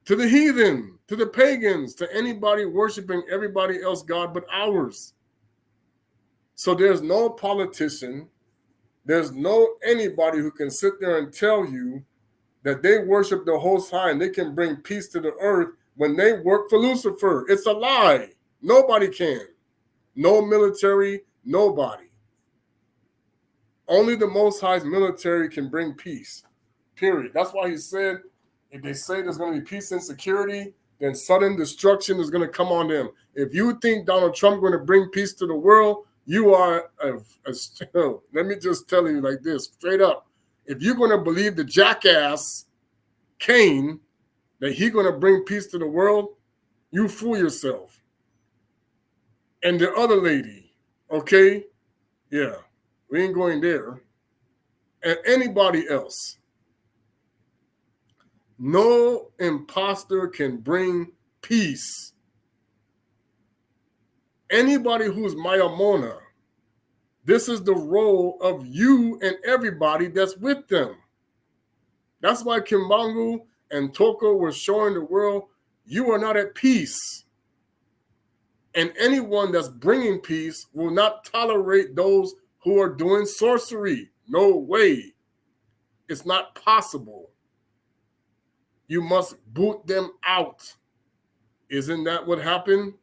to the heathen, to the pagans, to anybody worshiping everybody else God but ours. So there's no politician, there's no anybody who can sit there and tell you that they worship the Most High and they can bring peace to the earth when they work for Lucifer. It's a lie. Nobody can. No military, nobody. Only the Most High's military can bring peace, period. That's why he said, if they say there's going to be peace and security, then sudden destruction is going to come on them. If you think Donald Trump is going to bring peace to the world, you are let me just tell you like this, straight up. If you're going to believe the jackass Cain that he's going to bring peace to the world, you fool yourself. And the other lady, okay? Yeah, we ain't going there. And anybody else. No imposter can bring peace. Anybody who's Mayamona, this is the role of you and everybody that's with them. That's why Kimbangu and Toko were showing the world you are not at peace. And anyone that's bringing peace will not tolerate those who are doing sorcery. No way. It's not possible. You must boot them out. Isn't that what happened?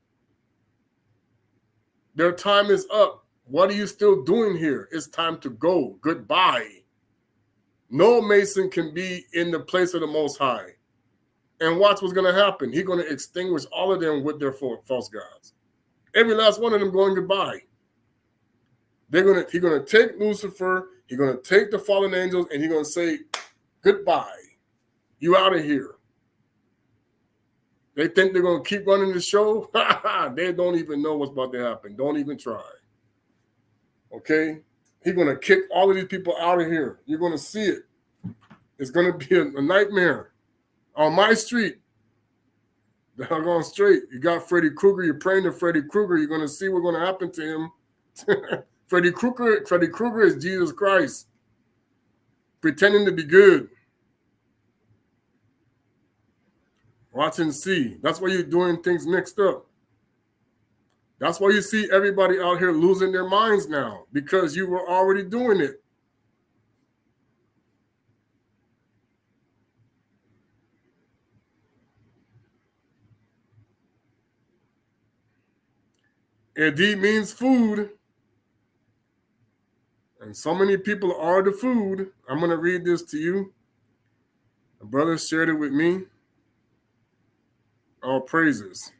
Their time is up. What are you still doing here? It's time to go. Goodbye. No Mason can be in the place of the Most High. And watch what's going to happen. He's going to extinguish all of them with their false gods. Every last one of them going goodbye. He's going to take Lucifer. He's going to take the fallen angels, and he's going to say, goodbye. You out of here. They think they're going to keep running the show. They don't even know what's about to happen. Don't even try. Okay? He's going to kick all of these people out of here. You're going to see it. It's going to be a nightmare. On my street, they're going straight. You got Freddy Krueger. You're praying to Freddy Krueger. You're going to see what's going to happen to him. Freddy Krueger is Jesus Christ, pretending to be good. Watch and see. That's why you're doing things mixed up. That's why you see everybody out here losing their minds now, because you were already doing it. Edi means food. And so many people are the food. I'm going to read this to you. A brother shared it with me. All praises.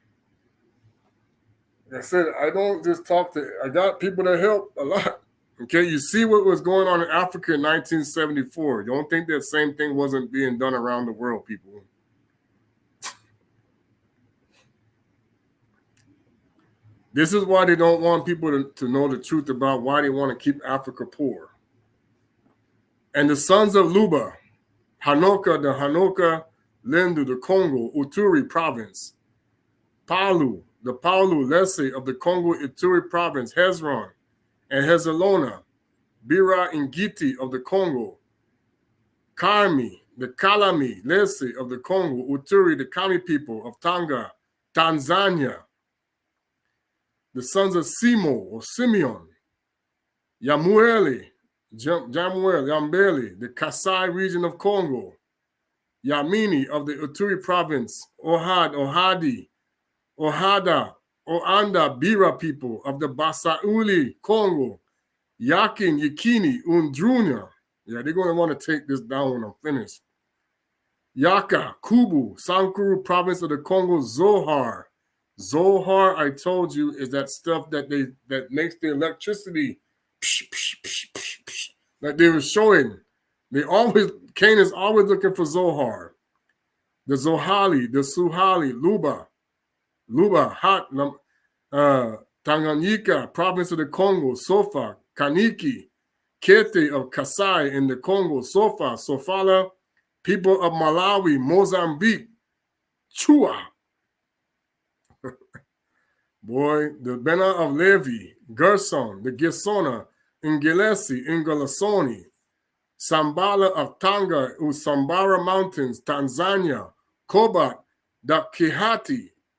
Like I said, I don't just talk to, I got people that help a lot. Okay, you see what was going on in Africa in 1974. You don't think that same thing wasn't being done around the world, people. This is why they don't want people to know the truth about why they want to keep Africa poor. And the sons of Luba, Hanoka, the Hanoka, Lendu, the Congo, Uturi province, Palu, the Paulu Lesse of the Congo Ituri province, Hezron, and Hezalona, Bira Ingiti of the Congo, Karmi, the Kalami Lesse of the Congo, Uturi, the Kami people of Tanga, Tanzania, the sons of Simo or Simeon, Yamueli, Yambeli, the Kasai region of Congo, Yamini of the Uturi province, Ohadi, Ohada, Oanda, Bira people of the Basauli, Congo, Yakin, Yikini, Undrunya. Yeah, they're going to want to take this down when I'm finished. Yaka, Kubu, Sankuru province of the Congo, Zohar. Zohar, I told you, is that stuff that makes the electricity that they were showing. Cain is always looking for Zohar. The Zohali, the Suhali, Luba, Hat, Tanganyika, province of the Congo, Sofa, Kaniki, Kete of Kasai in the Congo, Sofa, Sofala, people of Malawi, Mozambique, Chua. Boy, the Bena of Levi, Gerson, the Gisona, Ingilesi, Ingalasoni, Sambala of Tanga, Usambara Mountains, Tanzania, Kobat, the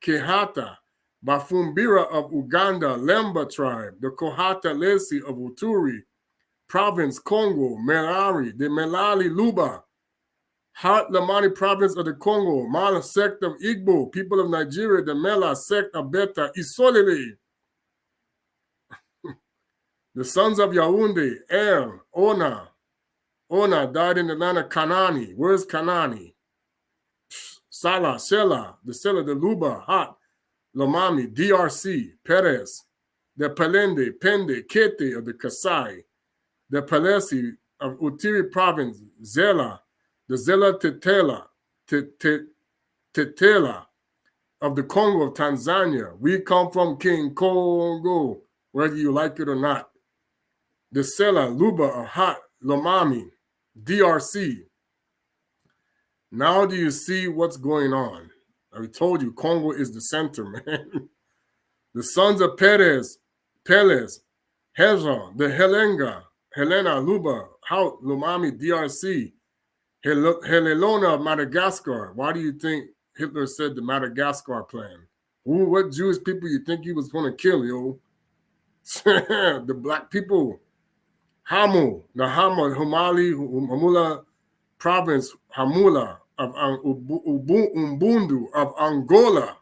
Kehata, Bafumbira of Uganda, Lemba tribe, the Kohata Lesi of Uturi, province, Congo, Melari, the Melali Luba, Hat Lamani province of the Congo, Mala sect of Igbo, people of Nigeria, the Mela sect of Beta, Isolili. The sons of Yaounde, Ona died in the land of Kanani. Where's Kanani? Sala, Sela, the Sela, the Luba, Hat, Lomami, DRC, Perez, the Pelende, Pende, Kete of the Kasai, the Palesi of Utiri province, Zela, the Zela Tetela of the Congo of Tanzania. We come from King Congo, whether you like it or not. The Sela, Luba, Hat, Lomami, DRC. Now do you see what's going on? I told you, Congo is the center, man. The sons of Perez, Hezron, the Helena, Luba, Lumami, DRC, Helelona of Madagascar. Why do you think Hitler said the Madagascar plan? What Jewish people you think he was going to kill, yo? The black people. Hamu, the Hamula province, Hamula of Umbundu of Angola.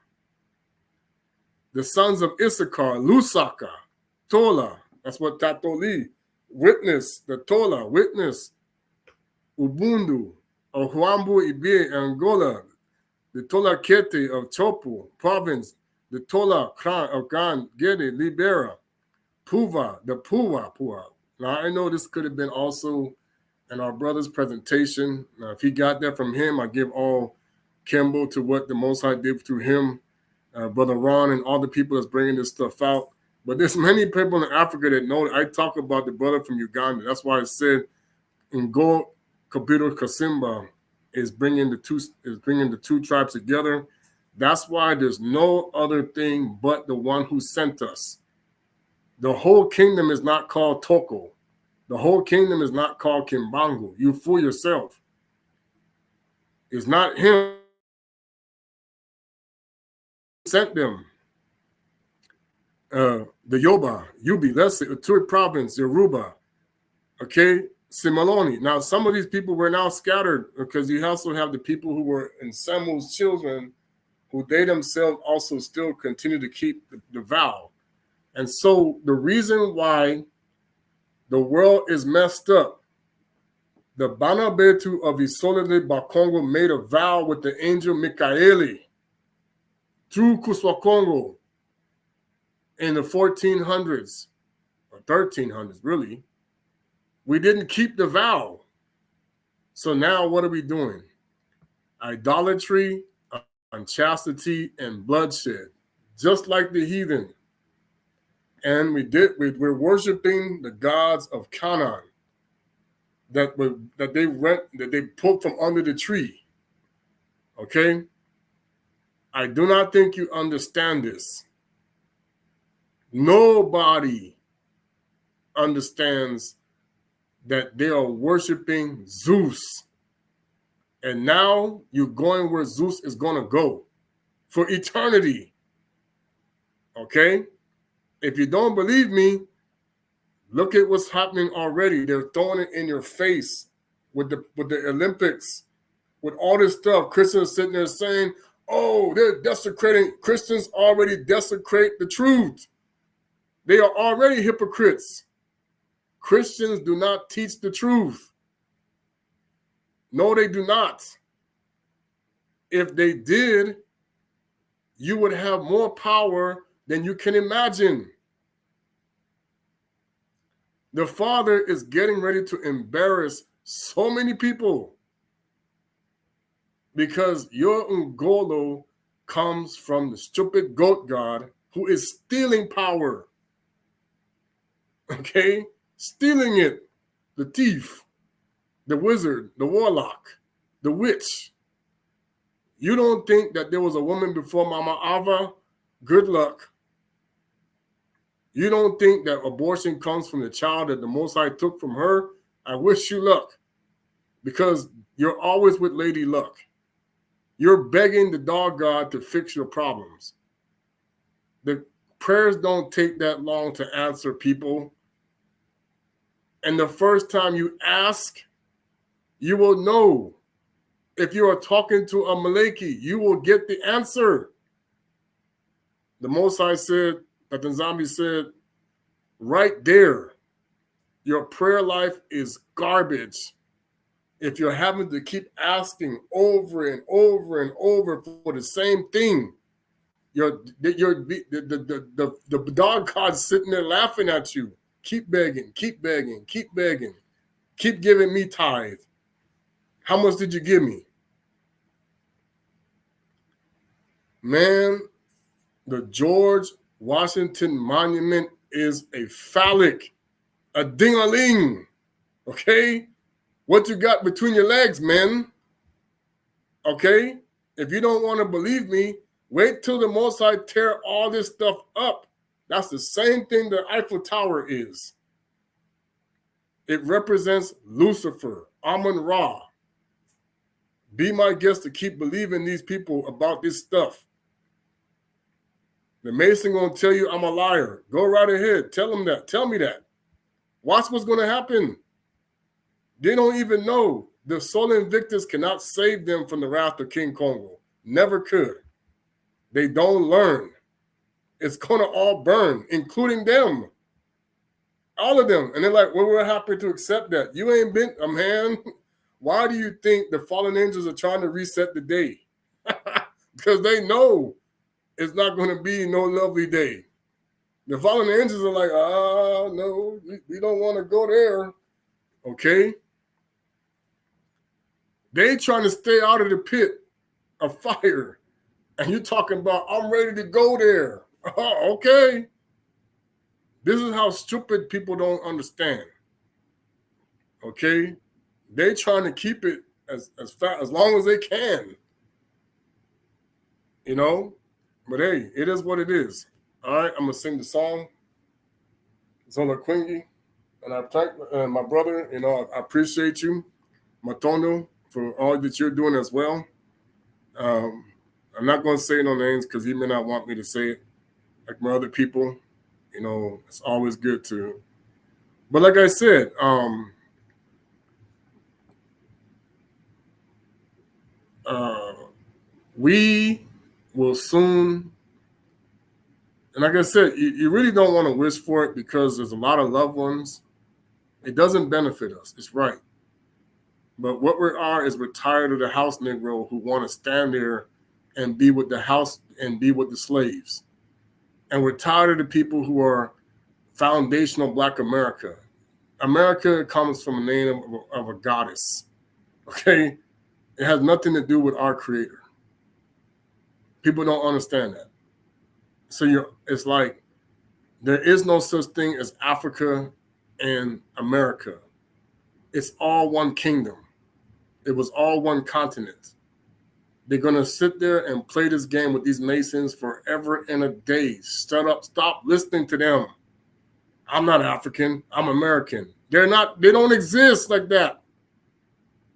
The sons of Issachar, Lusaka, Tola. That's what Tatoli, witness, the Tola, witness, Ubundu of Huambu Ibe, Angola. The Tola Kete of Chopu province, the Tola Kran of Gan Gede, Libera, Puva, the Pua. Now, I know this could have been also in our brother's presentation. Now, if he got that from him, I give all Kimbo to what the Most High did through him, Brother Ron, and all the people that's bringing this stuff out. But there's many people in Africa that know. I talk about the brother from Uganda. That's why I said Ngo Kabiro Kasimba is bringing the two tribes together. That's why there's no other thing but the one who sent us. The whole kingdom is not called Toko. The whole kingdom is not called Kimbangu. You fool yourself. It's not him who sent them. The Yoba, Yubi, let's say, Uturi province, Yoruba, okay, Simaloni. Now, some of these people were now scattered because you also have the people who were in Samuel's children who they themselves also still continue to keep the vow. And so the reason why the world is messed up, the Banabetu of Isolde Bakongo made a vow with the angel Mikaeli through Kuswakongo in the 1400s or 1300s, really. We didn't keep the vow. So now what are we doing? Idolatry, unchastity, and bloodshed, just like the heathen. And we're worshiping the gods of Canaan that they pulled from under the tree. Okay? I do not think you understand this. Nobody understands that they are worshiping Zeus. And now you're going where Zeus is going to go for eternity. Okay? If you don't believe me, look at what's happening already. They're throwing it in your face with the Olympics, with all this stuff. Christians sitting there saying, oh, they're desecrating. Christians already desecrate the truth. They are already hypocrites. Christians do not teach the truth. No, they do not. If they did, you would have more power than you can imagine. The Father is getting ready to embarrass so many people because your Ngolo comes from the stupid goat god who is stealing power. Okay? Stealing it. The thief, the wizard, the warlock, the witch. You don't think that there was a woman before Mama Ava? Good luck. You don't think that abortion comes from the child that the Most High took from her? I wish you luck, because you're always with Lady Luck. You're begging the dog god to fix your problems. The prayers don't take that long to answer, people. And the first time you ask, you will know. If you are talking to a Maleki, you will get the answer. The Most High said, that the Nzambi said, right there, your prayer life is garbage. If you're having to keep asking over and over and over for the same thing, the dog god's sitting there laughing at you. Keep begging, keep begging, keep begging. Keep giving me tithe. How much did you give me? Man, the George Washington Monument is a phallic, a ding-a-ling, okay? What you got between your legs, man? Okay? If you don't want to believe me, wait till the Most High tear all this stuff up. That's the same thing the Eiffel Tower is. It represents Lucifer, Amun-Ra. Be my guest to keep believing these people about this stuff. The Mason gonna tell you I'm a liar. Go right ahead. Tell them that. Tell me that. Watch what's gonna happen. They don't even know. The Sol Invictus cannot save them from the wrath of King Congo. Never could. They don't learn. It's gonna all burn, including them. All of them. And they're like, well, we're happy to accept that. You ain't been, man. Why do you think the fallen angels are trying to reset the day? Because they know it's not going to be no lovely day. The fallen angels are like, no, we don't want to go there. Okay? They trying to stay out of the pit of fire. And you're talking about, I'm ready to go there. Okay. This is how stupid people don't understand. Okay? They trying to keep it as long as they can. You know? But hey, it is what it is. All right, I'm going to sing the song. Zola Quingy. And I thank my brother, you know, I appreciate you, Matondo, for all that you're doing as well. I'm not going to say no names because he may not want me to say it. Like my other people, you know, it's always good to. But like I said, we will soon, and like I said, you really don't want to wish for it because there's a lot of loved ones. It doesn't benefit us. It's right. But what we are is we're tired of the house Negro who want to stand there and be with the house and be with the slaves. And we're tired of the people who are foundational Black America. America comes from the name of a goddess. Okay? It has nothing to do with our creator. People don't understand that. So it's like there is no such thing as Africa and America. It's all one kingdom. It was all one continent. They're going to sit there and play this game with these Masons forever and a day. Shut up. Stop listening to them. I'm not African. I'm American. They don't exist like that.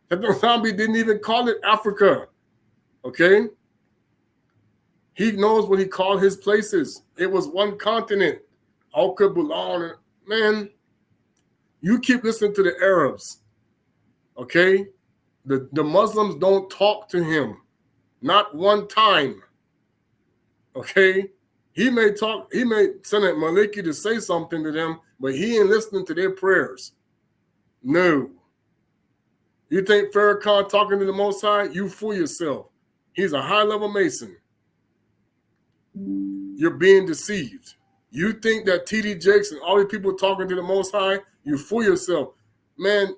The zombie didn't even call it Africa. Okay? He knows what he called his places. It was one continent. Alka Bulan. Man, you keep listening to the Arabs. Okay? The Muslims don't talk to him. Not one time. Okay? He may send a Maliki to say something to them, but he ain't listening to their prayers. No. You think Farrakhan talking to the Most High? You fool yourself. He's a high-level Mason. You're being deceived. You think that T.D. Jakes and all these people talking to the Most High? You fool yourself. Man,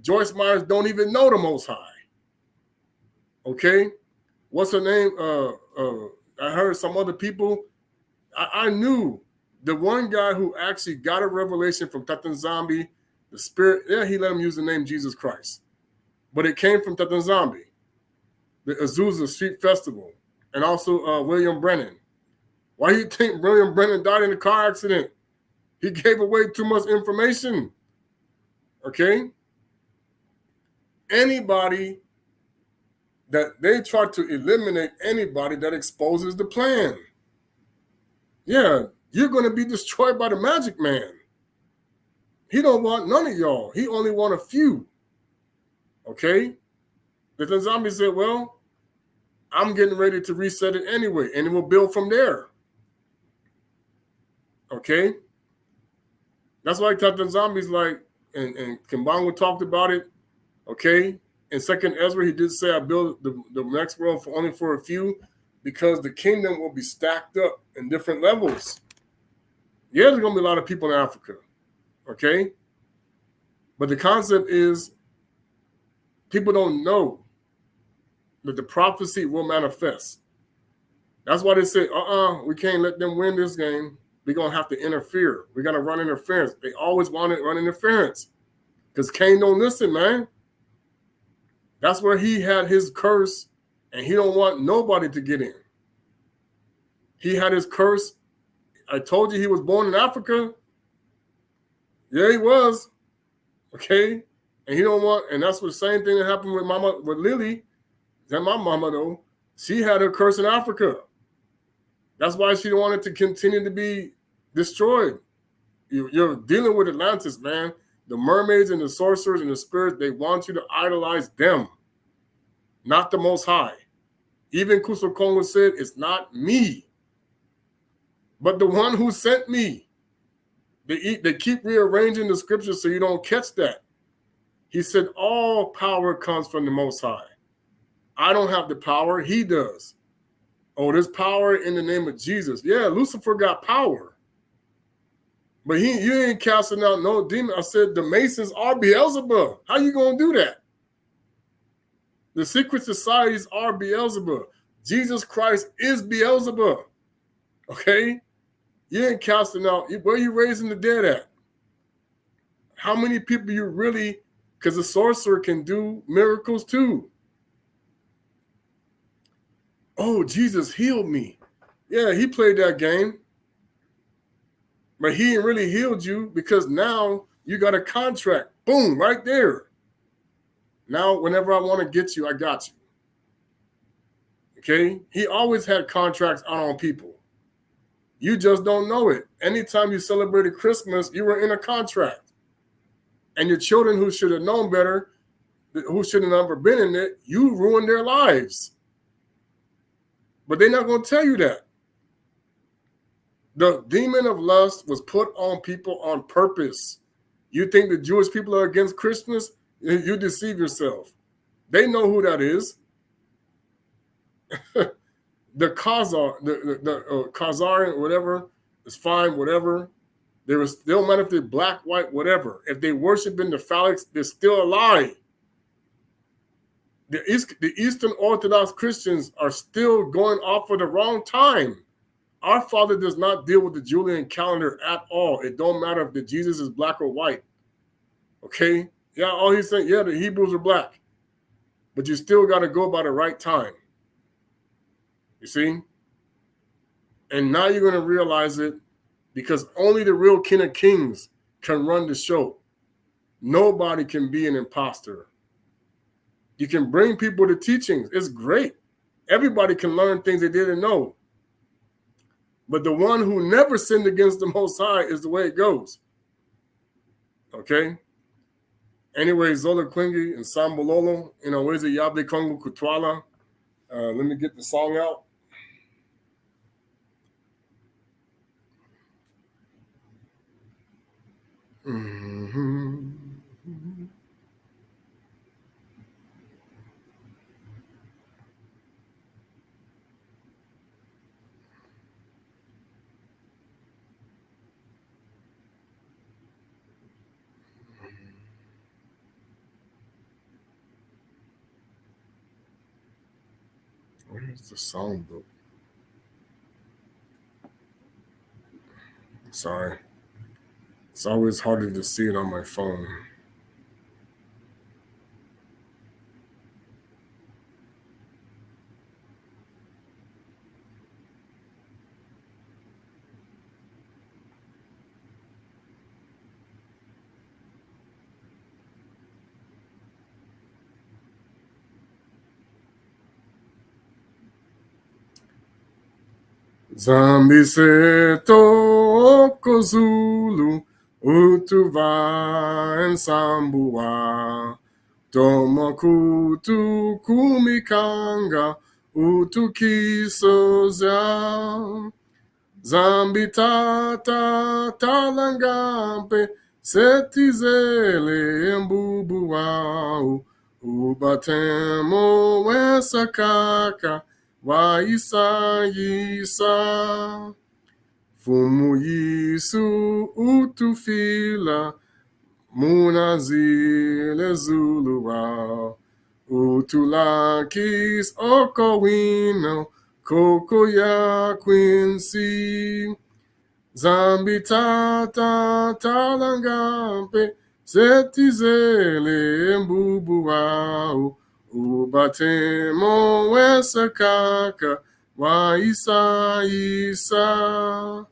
Joyce Myers don't even know the Most High. Okay? What's her name? I heard some other people. I knew the one guy who actually got a revelation from Tatan Zambi, the spirit, he let him use the name Jesus Christ. But it came from Tatan Zambi, the Azusa Street Festival, and also William Brennan. Why do you think William Brennan died in a car accident? He gave away too much information. Okay? Anybody that they try to eliminate anybody that exposes the plan. Yeah, you're going to be destroyed by the magic man. He don't want none of y'all. He only want a few. Okay? The Tanzami said, well, I'm getting ready to reset it anyway, and it will build from there. Okay? That's why Tanzami's like, and Kimbangu talked about it. Okay? In 2nd Ezra, he did say, I built the next world only for a few, because the kingdom will be stacked up in different levels. Yeah, there's going to be a lot of people in Africa. Okay? But the concept is, people don't know that the prophecy will manifest. That's why they say, we can't let them win this game. We're going to have to interfere. We got to run interference. They always want to run interference because Cain don't listen, man. That's where he had his curse And he don't want nobody to get in. He had his curse. I told you he was born in Africa. Yeah, he was. Okay? And he don't want, and that's the same thing that happened with Lily. That my mama, though, she had her curse in Africa. That's why she wanted to continue to be destroyed. You're dealing with Atlantis, man. The mermaids and the sorcerers and the spirits, they want you to idolize them, not the Most High. Even Kusokongo said, it's not me, but the one who sent me. They keep rearranging the scriptures so you don't catch that. He said, all power comes from the Most High. I don't have the power. He does. Oh, there's power in the name of Jesus. Yeah, Lucifer got power. But you ain't casting out no demon. I said the Masons are Beelzebub. How you going to do that? The secret societies are Beelzebub. Jesus Christ is Beelzebub. Okay? You ain't casting out. Where are you raising the dead at? How many people you really, because the sorcerer can do miracles too. Oh, Jesus healed me. Yeah, he played that game. But he ain't really healed you because now you got a contract. Boom, right there. Now, whenever I want to get you, I got you. Okay? He always had contracts out on people. You just don't know it. Anytime you celebrated Christmas, you were in a contract. And your children who should have known better, who shouldn't have ever been in it, you ruined their lives. But they're not going to tell you that. The demon of lust was put on people on purpose. You think the Jewish people are against Christmas? You deceive yourself. They know who that is. The Khazar, whatever, is fine, whatever. They don't matter if they're black, white, whatever. If they worship in the phallics, they're still alive. The Eastern Orthodox Christians are still going off for the wrong time. Our Father does not deal with the Julian calendar at all. It don't matter if the Jesus is black or white. Okay? Yeah, all he's saying, yeah, the Hebrews are black. But you still got to go by the right time. You see? And now you're going to realize it because only the real King of Kings can run the show. Nobody can be an imposter. You can bring people to teachings. It's great. Everybody can learn things they didn't know. But the one who never sinned against the Most High is the way it goes. Okay? Anyway, Zola Klingi and Sambololo, where's the Yabe Kongo Kutwala? Let me get the song out. Mm-hmm. Where's the songbook? Sorry. It's always harder to see it on my phone. Zambi seto kozulu utuva ensambua tomakutu kumikanga utukisoza zambi tata talangampe setizele mbubu wau ubatemo wesakaka Waisa yisa fumu yisu utufila munazile zuluwa utulakis okowino koko ya quincy zambi tata talangampe setizele mbubu wau Ubatemo wesakaka wa isa isa.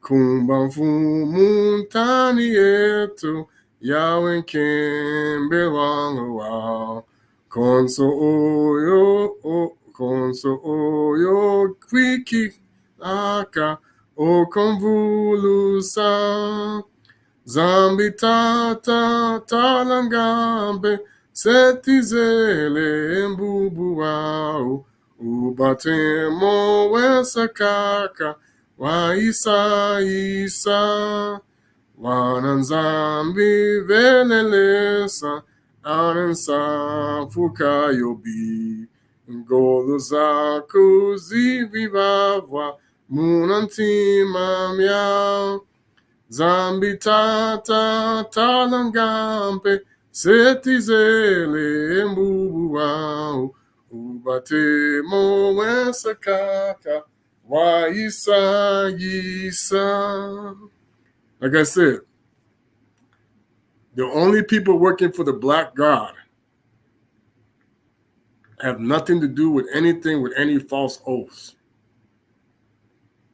Kumba mfumu tani yetu yawe kembe wangu wao. Konso oyo kwiki aka o konvulusa. Zambi tata talangambe setizele mbubu wao. Ubatemo wesakaka wa isa isa. Wananzambi velelesa anansa fukayobi. Ngolo zako zivivavwa munantima miao. Zambi tata talangampe setizele mbubu wao. Ubatemo wesakaka wa isa isa. Like I said, the only people working for the black God have nothing to do with anything with any false oaths.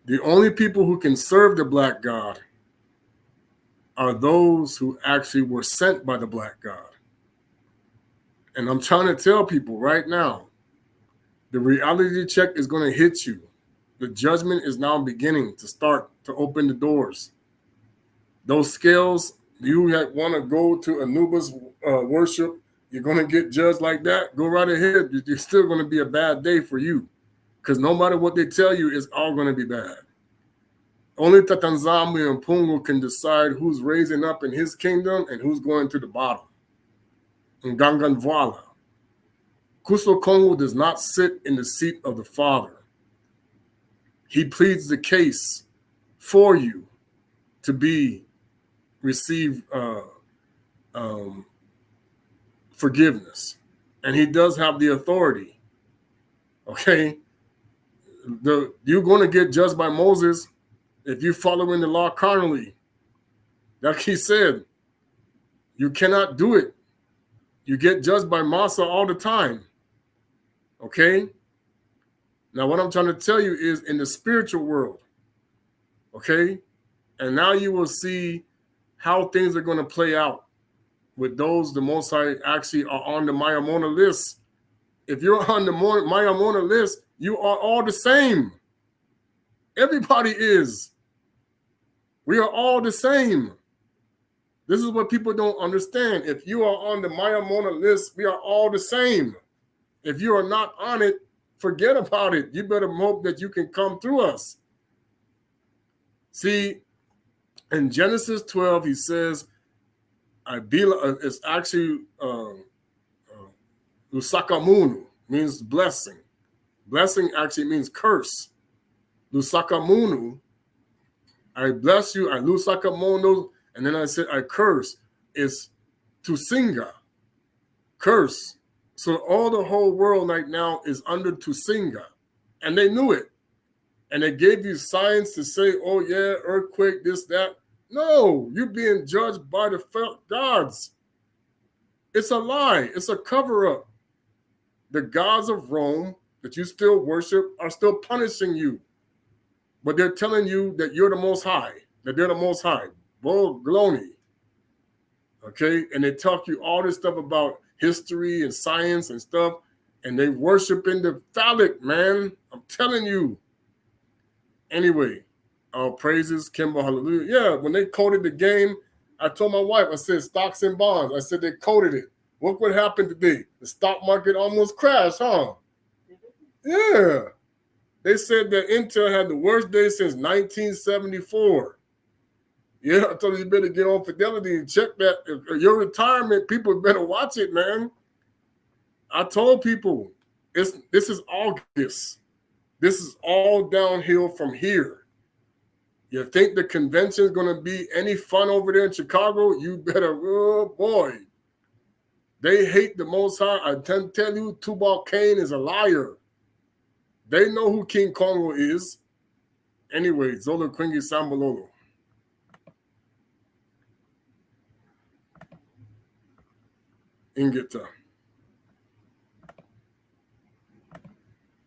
The only people who can serve the black God are those who actually were sent by the black God. And I'm trying to tell people right now, the reality check is going to hit you. The judgment is now beginning to start to open the doors. Those scales, you want to go to Anubis worship, you're going to get judged like that, go right ahead. It's still going to be a bad day for you, because no matter what they tell you, it's all going to be bad. Only Tatanzambi and Pungu can decide who's raising up in his kingdom and who's going to the bottom. And Ganganvala. Kuso Kongo does not sit in the seat of the Father. He pleads the case for you to receive forgiveness. And he does have the authority. Okay? You're going to get judged by Moses if you're following the law carnally. Like he said, you cannot do it. You get judged by Masa all the time. Okay? Now, what I'm trying to tell you is in the spiritual world, okay? And now you will see how things are going to play out with those the Most High actually are on the Mayamona list. If you're on the Mayamona list, you are all the same. Everybody is. We are all the same. This is what people don't understand. If you are on the Mayamona list, we are all the same. If you are not on it, forget about it. You better hope that you can come through us. See, in Genesis 12, he says, it's actually Lusakamunu, means blessing. Blessing actually means curse. Lusakamunu, I bless you, I Lusakamono, and then I said I curse, is Tusinga, curse. So all the whole world right now is under Tusinga, and they knew it. And they gave you signs to say, oh yeah, earthquake, this, that. No, you're being judged by the gods. It's a lie. It's a cover-up. The gods of Rome that you still worship are still punishing you. But they're telling you that you're the Most High, that they're the Most High. Bologna. Okay? And they talk you all this stuff about history and science and stuff, and they worship in the phallic, man. I'm telling you. Anyway, all praises, Kimber, hallelujah. Yeah, when they coded the game, I told my wife, I said stocks and bonds. I said they coded it. Look what happened today. The stock market almost crashed, huh? Yeah. They said that Intel had the worst day since 1974. Yeah, I told you better get on Fidelity and check that. Your retirement, people better watch it, man. I told people, this is August. This is all downhill from here. You think the convention is going to be any fun over there in Chicago? You better, oh boy. They hate the Most High. I can tell you, Tubal Cain is a liar. They know who King Congo is. Anyway, Zola Quingi Sambalolo. Ingeta.